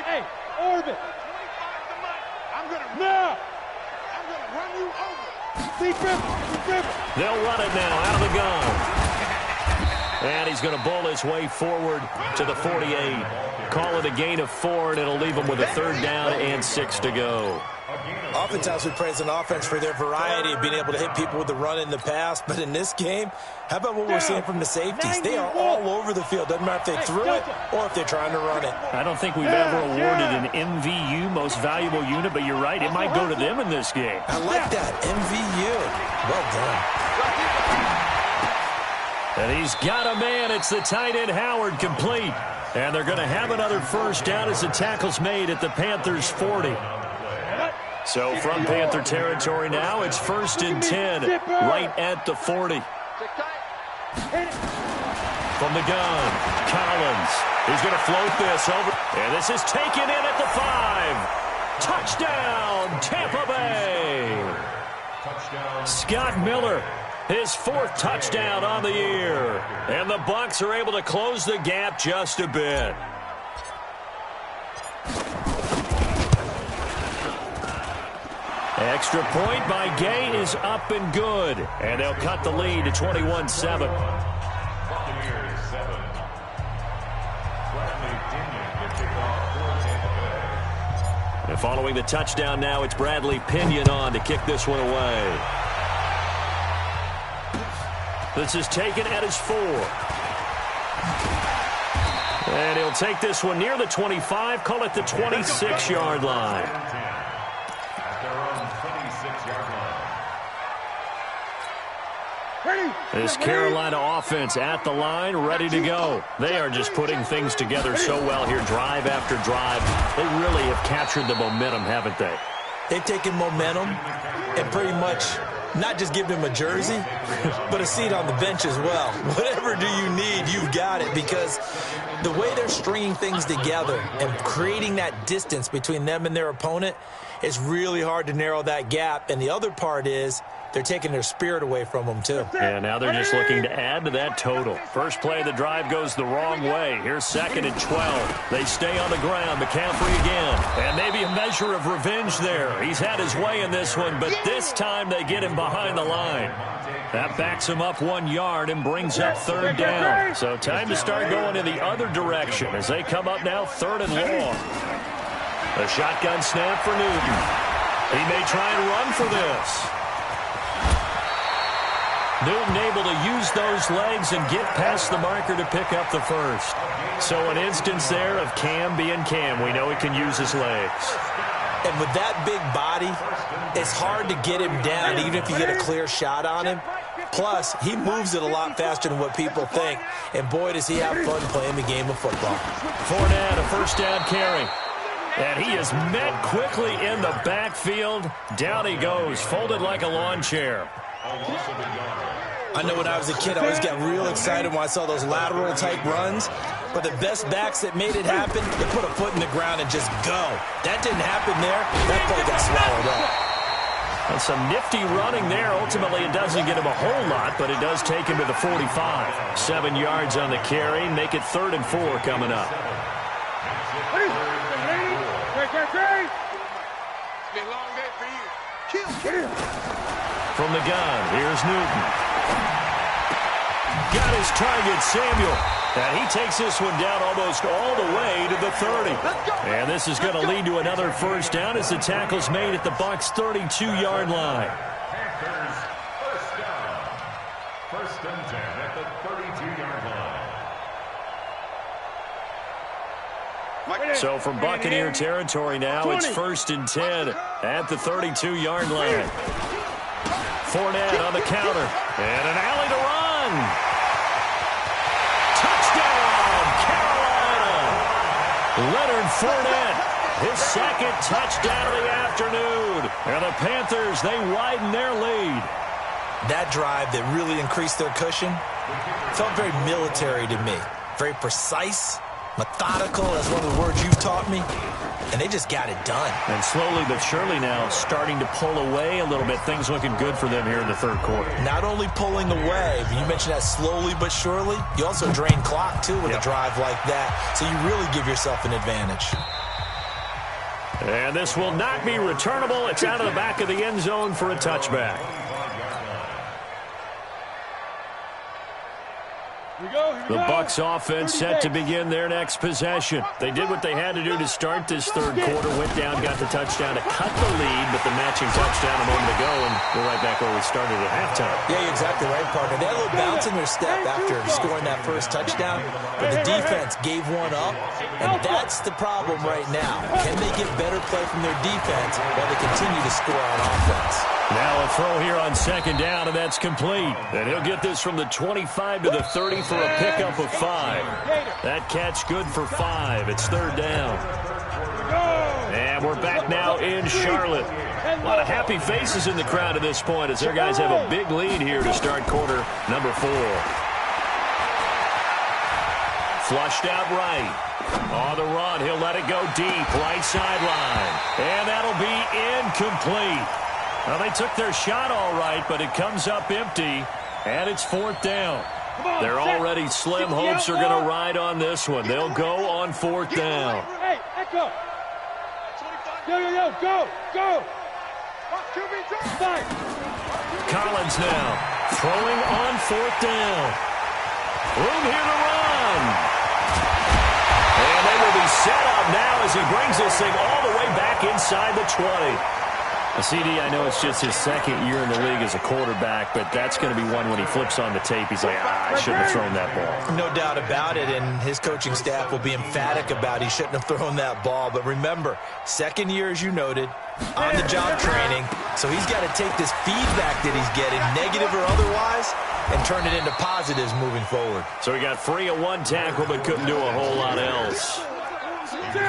Hey, orbit. I'm going to run you over. Deep river. They'll run it now out of the gun. And he's going to bowl his way forward to the 48. Call it a gain of 4, and it'll leave him with a 3rd down and 6 to go. Oftentimes we praise an offense for their variety of being able to hit people with the run in the past. But in this game, how about what we're seeing from the safeties? They are all over the field. Doesn't matter if they threw it or if they're trying to run it. I don't think we've ever awarded an MVU, most valuable unit, but you're right. It might go to them in this game. I like that. MVU. Well done. And he's got a man. It's the tight end Howard, complete. And they're going to have another 1st down as the tackle's made at the Panthers' 40. So from Panther territory now, it's 1st and 10, right at the 40. From the gun, Collins. He's going to float this over. And this is taken in at the 5. Touchdown, Tampa Bay. Scott Miller, his 4th touchdown on the year. And the Bucs are able to close the gap just a bit. Extra point by Gay is up and good. And they'll cut the lead to 21-7. And following the touchdown now, it's Bradley Pinion on to kick this one away. This is taken at his 4. And he'll take this one near the 25, call it the 26-yard line. This Carolina offense at the line, ready to go. They are just putting things together so well here, drive after drive. They really have captured the momentum, haven't they? They've taken momentum and pretty much not just given him a jersey, but a seat on the bench as well. Whatever do you need, you've got it, because the way they're stringing things together and creating that distance between them and their opponent is really hard to narrow that gap. And the other part is they're taking their spirit away from them, too. And now they're just looking to add to that total. First play of the drive goes the wrong way. Here's 2nd and 12. They stay on the ground. McCaffrey again. And maybe a measure of revenge there. He's had his way in this one, but this time they get him behind the line. That backs him up 1 yard and brings up 3rd down. So time to start going in the other direction as they come up now 3rd and long. A shotgun snap for Newton. He may try and run for this. Newton able to use those legs and get past the marker to pick up the 1st. So an instance there of Cam being Cam. We know he can use his legs. And with that big body, it's hard to get him down, even if you get a clear shot on him. Plus, he moves it a lot faster than what people think. And boy, does he have fun playing the game of football. Fournette, a 1st down carry. And he is met quickly in the backfield. Down he goes, folded like a lawn chair. I know when I was a kid, I always got real excited when I saw those lateral type runs. but the best backs that made it happen, they put a foot in the ground and just go. That didn't happen there. That play got swallowed up. And some nifty running there. Ultimately, it doesn't get him a whole lot, but it does take him to the 45. 7 yards on the carry. Make it 3rd and 4 coming up. From the gun, here's Newton. Got his target, Samuel. And he takes this one down almost all the way to the 30. And this is going to lead to another first down as the tackle's made at the Bucs' 32-yard line. Panthers first down. 1st and 10 at the 32-yard line. So from Buccaneer territory now, it's 1st and 10 at the 32-yard line. Fournette on the counter. And an alley to run. Touchdown, Carolina. Leonard Fournette, his 2nd touchdown of the afternoon. And the Panthers, they widen their lead. That drive that really increased their cushion felt very military to me. Very precise, methodical. That's one of the words you've taught me. And they just got it done. And slowly but surely now starting to pull away a little bit. Things looking good for them here in the 3rd quarter. Not only pulling away, but you mentioned that slowly but surely. You also drain clock, too, with a drive like that. So you really give yourself an advantage. And this will not be returnable. It's out of the back of the end zone for a touchback. The Bucs offense set to begin their next possession. They did what they had to do to start this 3rd quarter. Went down, got the touchdown to cut the lead, but the matching touchdown a moment ago, and we're right back where we started at halftime. Yeah, you're exactly right, partner. They had a little bounce in their step after scoring that first touchdown, but the defense gave one up, and that's the problem right now. Can they get better play from their defense while they continue to score on offense? Now a throw here on 2nd down, and that's complete. And he'll get this from the 25 to the 30 for a pickup of 5. That catch good for 5. It's 3rd down. And we're back now in Charlotte. A lot of happy faces in the crowd at this point as their guys have a big lead here to start quarter number 4. Flushed out right. On the run, he'll let it go deep, right sideline. And that'll be incomplete. Well, they took their shot all right, but it comes up empty, and it's 4th down. Their already slim hopes are going to ride on this one. They'll go on 4th down. Hey, echo. Yo, go. Collins now throwing on 4th down. Room here to run. And they will be set up now as he brings this thing all the way back inside the 20. CD, I know it's just his 2nd year in the league as a quarterback, but that's going to be one when he flips on the tape. He's like, I shouldn't have thrown that ball. No doubt about it, and his coaching staff will be emphatic about he shouldn't have thrown that ball. But remember, 2nd year, as you noted, on-the-job training, so he's got to take this feedback that he's getting, negative or otherwise, and turn it into positives moving forward. So he got free of 1 tackle, but couldn't do a whole lot else.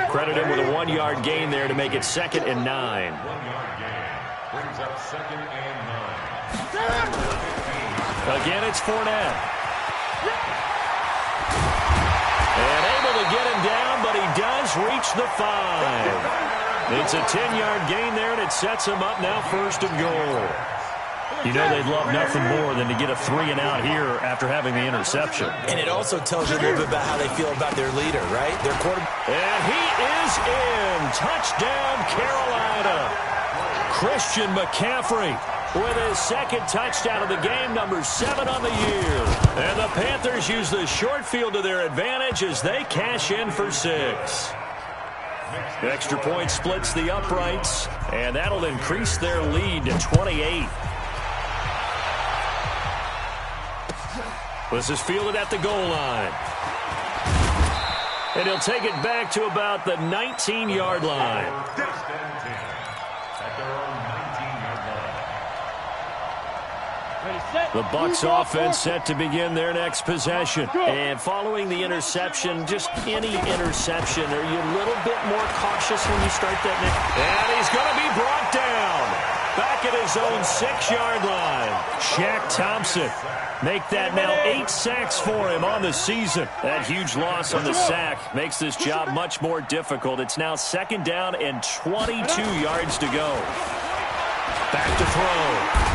Credit him with a 1-yard gain there to make it 2nd and 9. 1-yard gain brings up 2nd and 9. Again, it's Fournette. And able to get him down, but he does reach the 5. It's a 10-yard gain there, and it sets him up now 1st and goal. You know they'd love nothing more than to get a 3-and-out here after having the interception. And it also tells you a little bit about how they feel about their leader, right? Their quarterback. And he is in. Touchdown, Carolina. Christian McCaffrey with his 2nd touchdown of the game, number 7 on the year. And the Panthers use the short field to their advantage as they cash in for 6. The extra point splits the uprights, and that'll increase their lead to 28. This is fielded at the goal line. And he'll take it back to about the 19-yard line. The Bucs offense set to begin their next possession. And following the interception, just any interception, are you a little bit more cautious when you start that next? And he's going to be brought down. back at his own 6-yard line. Shaq Thompson. Make that now 8 sacks for him on the season. That huge loss on the sack makes this job much more difficult. It's now 2nd down and 22 yards to go. Back to throw.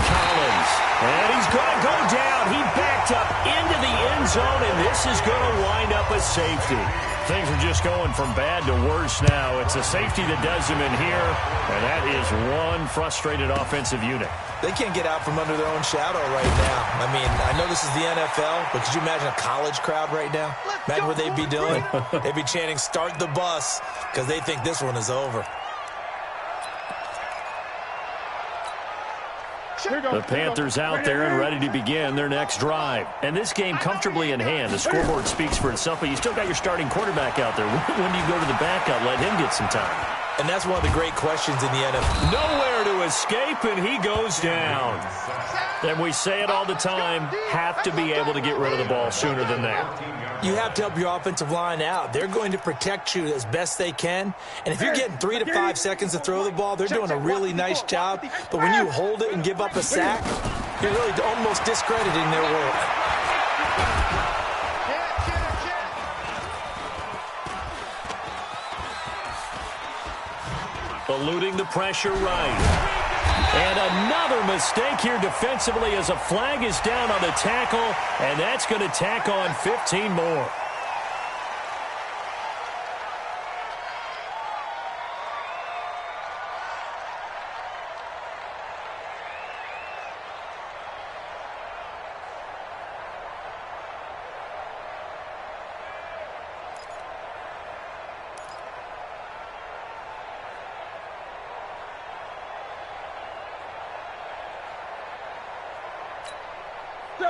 Collins. And he's going to go down. He backed up into the end zone, and this is going to wind up a safety. Things are just going from bad to worse now. It's a safety that does him in here, and that is one frustrated offensive unit. They can't get out from under their own shadow right now. I mean, I know this is the NFL, but could you imagine a college crowd right now? Imagine what they'd be doing. They'd be chanting, "Start the bus," because they think this one is over. The Panthers out there and ready to begin their next drive. And this game comfortably in hand. The scoreboard speaks for itself, but you still got your starting quarterback out there. When do you go to the backup? Let him get some time. And that's one of the great questions in the NFL. Nowhere to escape, and he goes down. And we say it all the time, have to be able to get rid of the ball sooner than that. You have to help your offensive line out. They're going to protect you as best they can. And if you're getting 3 to 5 seconds to throw the ball, they're doing a really nice job. But when you hold it and give up a sack, you're really almost discrediting their work. Eluding the pressure right. And another mistake here defensively as a flag is down on the tackle, and that's going to tack on 15 more.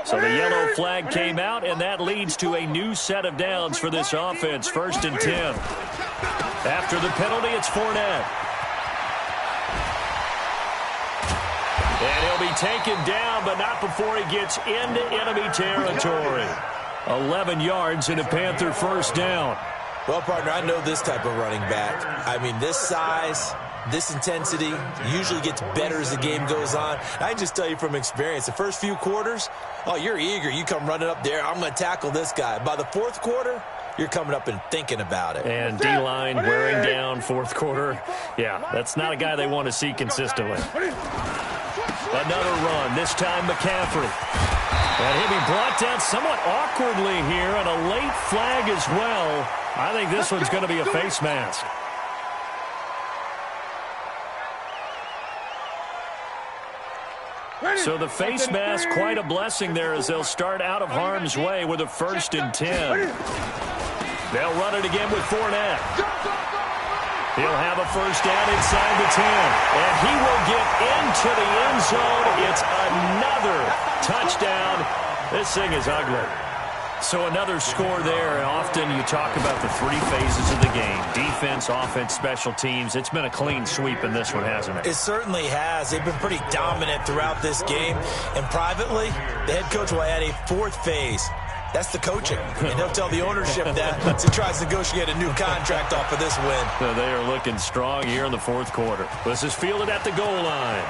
So the yellow flag came out, and that leads to a new set of downs for this offense. 1st and 10. After the penalty, it's Fournette. And he'll be taken down, but not before he gets into enemy territory. 11 yards and a Panther 1st down. Well, partner, I know this type of running back. I mean, this size, this intensity usually gets better as the game goes on. I can just tell you from experience, the first few quarters, oh, you're eager. You come running up there, I'm going to tackle this guy. By the 4th quarter, you're coming up and thinking about it. And D-line wearing down 4th quarter. Yeah, that's not a guy they want to see consistently. Another run, this time McCaffrey. And he'll be brought down somewhat awkwardly here, and a late flag as well. I think this one's going to be a face mask. So the face mask, quite a blessing there as they'll start out of harm's way with a 1st and 10. They'll run it again with Fournette. He'll have a 1st down inside the 10. And he will get into the end zone. It's another touchdown. This thing is ugly. So another score there, and often you talk about the 3 phases of the game. Defense, offense, special teams. It's been a clean sweep in this one, hasn't it? It certainly has. They've been pretty dominant throughout this game. And privately, the head coach will add a 4th phase. That's the coaching. And he'll tell the ownership that as he tries to negotiate a new contract off of this win. So they are looking strong here in the 4th quarter. This is fielded at the goal line.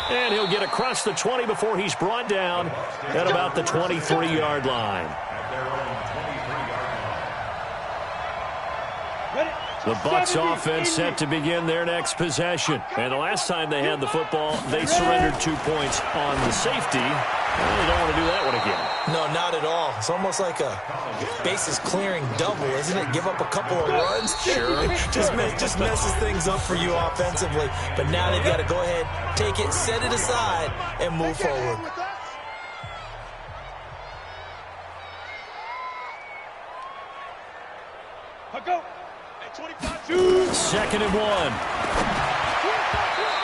And he'll get across the 20 before he's brought down at about the 23-yard line. The Bucs offense set to begin their next possession. And the last time they had the football, they surrendered 2 points on the safety. Well, they don't want to do that one again. No, not at all. It's almost like a bases clearing double, isn't it? Give up a couple of runs. Sure. just messes things up for you offensively. But now they've got to go ahead, take it, set it aside, and move forward. Go. 2nd and 1.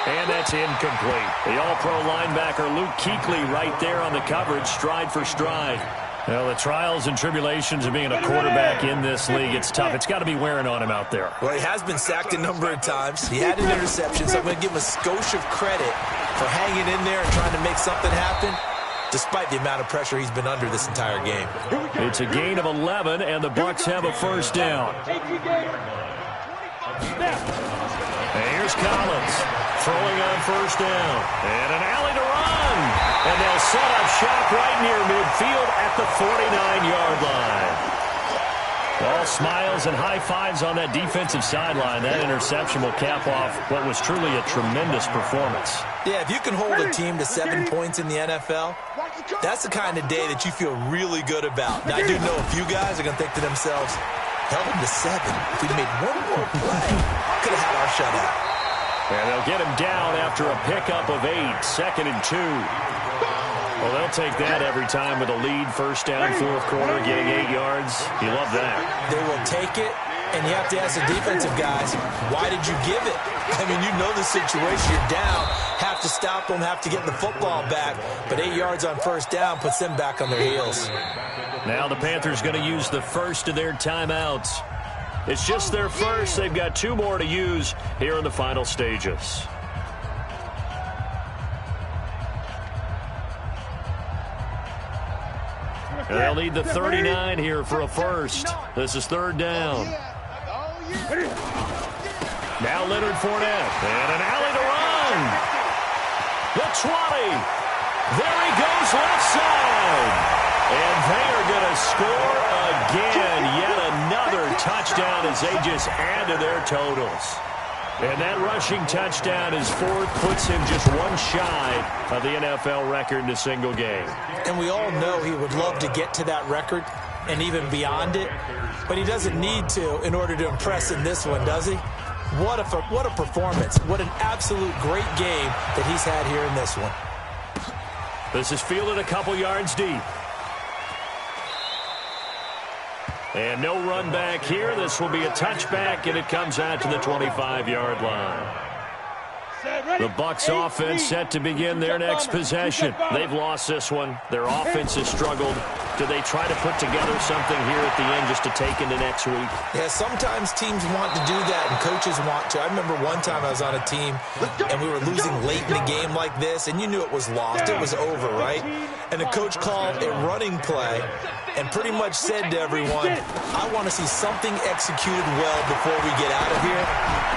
And that's incomplete. The all-pro linebacker Luke Kuechly right there on the coverage, stride for stride. Well, the trials and tribulations of being a quarterback in this league, it's tough. It's got to be wearing on him out there. Well, he has been sacked a number of times. He had an interception, so I'm going to give him a skosh of credit for hanging in there and trying to make something happen, despite the amount of pressure he's been under this entire game. It's a gain of 11, and the Bucs have a 1st down. And here's Collins throwing on first down. And an alley to run. And they'll set up shop right near midfield at the 49-yard line. All smiles and high fives on that defensive sideline. That interception will cap off what was truly a tremendous performance. Yeah, if you can hold a team to 7 points in the NFL, that's the kind of day that you feel really good about. Now, I do know a few guys are going to think to themselves, held them to 7. If we made one more play, could have had our shutout. And they'll get him down after a pickup of 8, 2nd and 2. Well, they'll take that every time with a lead, first down, fourth quarter, getting 8 yards. You love that. They will take it, and you have to ask the defensive guys, why did you give it? I mean, you know the situation. You're down, have to stop them, have to get the football back, but 8 yards on first down puts them back on their heels. Now the Panthers going to use the first of their timeouts. It's just their first. They've got 2 more to use here in the final stages. And they'll need the 39 here for a first. This is 3rd down. Now Leonard Fournette. And an alley to run. The 20. There he goes left side. And they are going to score again. Yet another touchdown as they just add to their totals. And that rushing touchdown is 4th, puts him just 1 shy of the NFL record in a single game. And we all know he would love to get to that record and even beyond it, but he doesn't need to in order to impress in this one, does he? What a performance. What an absolute great game that he's had here in this one. This is fielded a couple yards deep. And no run back here. This will be a touchback, and it comes out to the 25-yard line. The Bucs offense set to begin their next possession. They've lost this one. Their offense has struggled. Do they try to put together something here at the end just to take into next week? Yeah, sometimes teams want to do that and coaches want to. I remember one time I was on a team and we were losing late in the game like this, and you knew it was lost. It was over, right? And the coach called a running play and pretty much said to everyone, I want to see something executed well before we get out of here.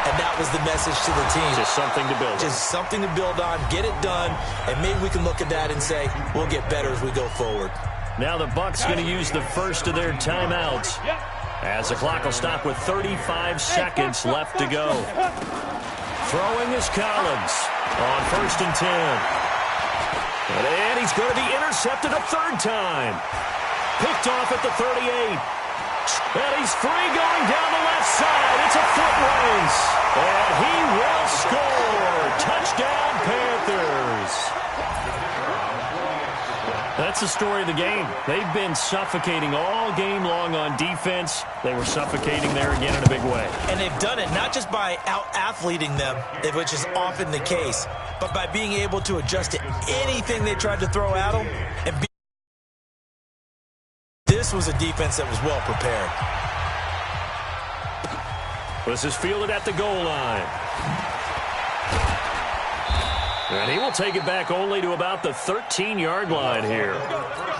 And that was the message to the team. Just something to build on. Just something to build on, get it done, and maybe we can look at that and say, we'll get better as we go forward. Now the Bucs going to use the first of their timeouts as the clock will stop with 35 seconds left to go. Throwing is Collins on 1st and 10. And he's going to be intercepted a 3rd time. Picked off at the 38. And he's free going down the left side. It's a foot race. And he will score. Touchdown, Panthers. That's the story of the game. They've been suffocating all game long on defense. They were suffocating there again in a big way. And they've done it not just by out-athleting them, which is often the case, but by being able to adjust to anything they tried to throw at them. And this was a defense that was well prepared. This is fielded at the goal line. And he will take it back only to about the 13-yard line here.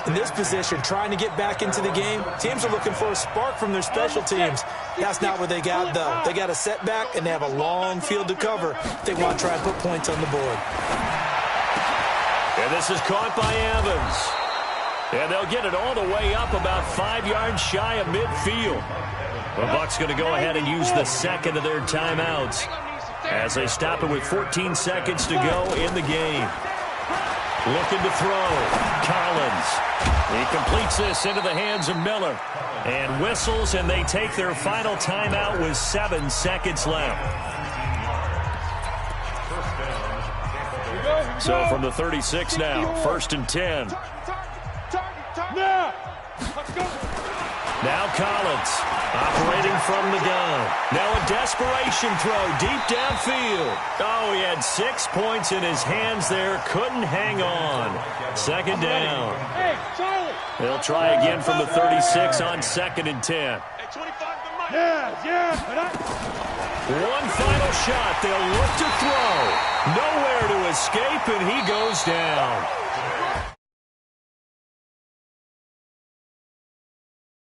In this position, trying to get back into the game, teams are looking for a spark from their special teams. That's not what they got, though. They got a setback, and they have a long field to cover. They want to try and put points on the board. And this is caught by Evans. And they'll get it all the way up about 5 yards shy of midfield. The Bucs going to go ahead and use the second of their timeouts as they stop it with 14 seconds to go in the game. Looking to throw. Collins. He completes this into the hands of Miller. And whistles, and they take their final timeout with 7 seconds left. So from the 36 now, 1st and 10. Now Collins operating from the gun. Now a desperation throw deep downfield. Oh, he had 6 points in his hands there. Couldn't hang on. 2nd down. They'll try again from the 36 on 2nd and 10. One final shot. They'll look to throw. Nowhere to escape, and he goes down.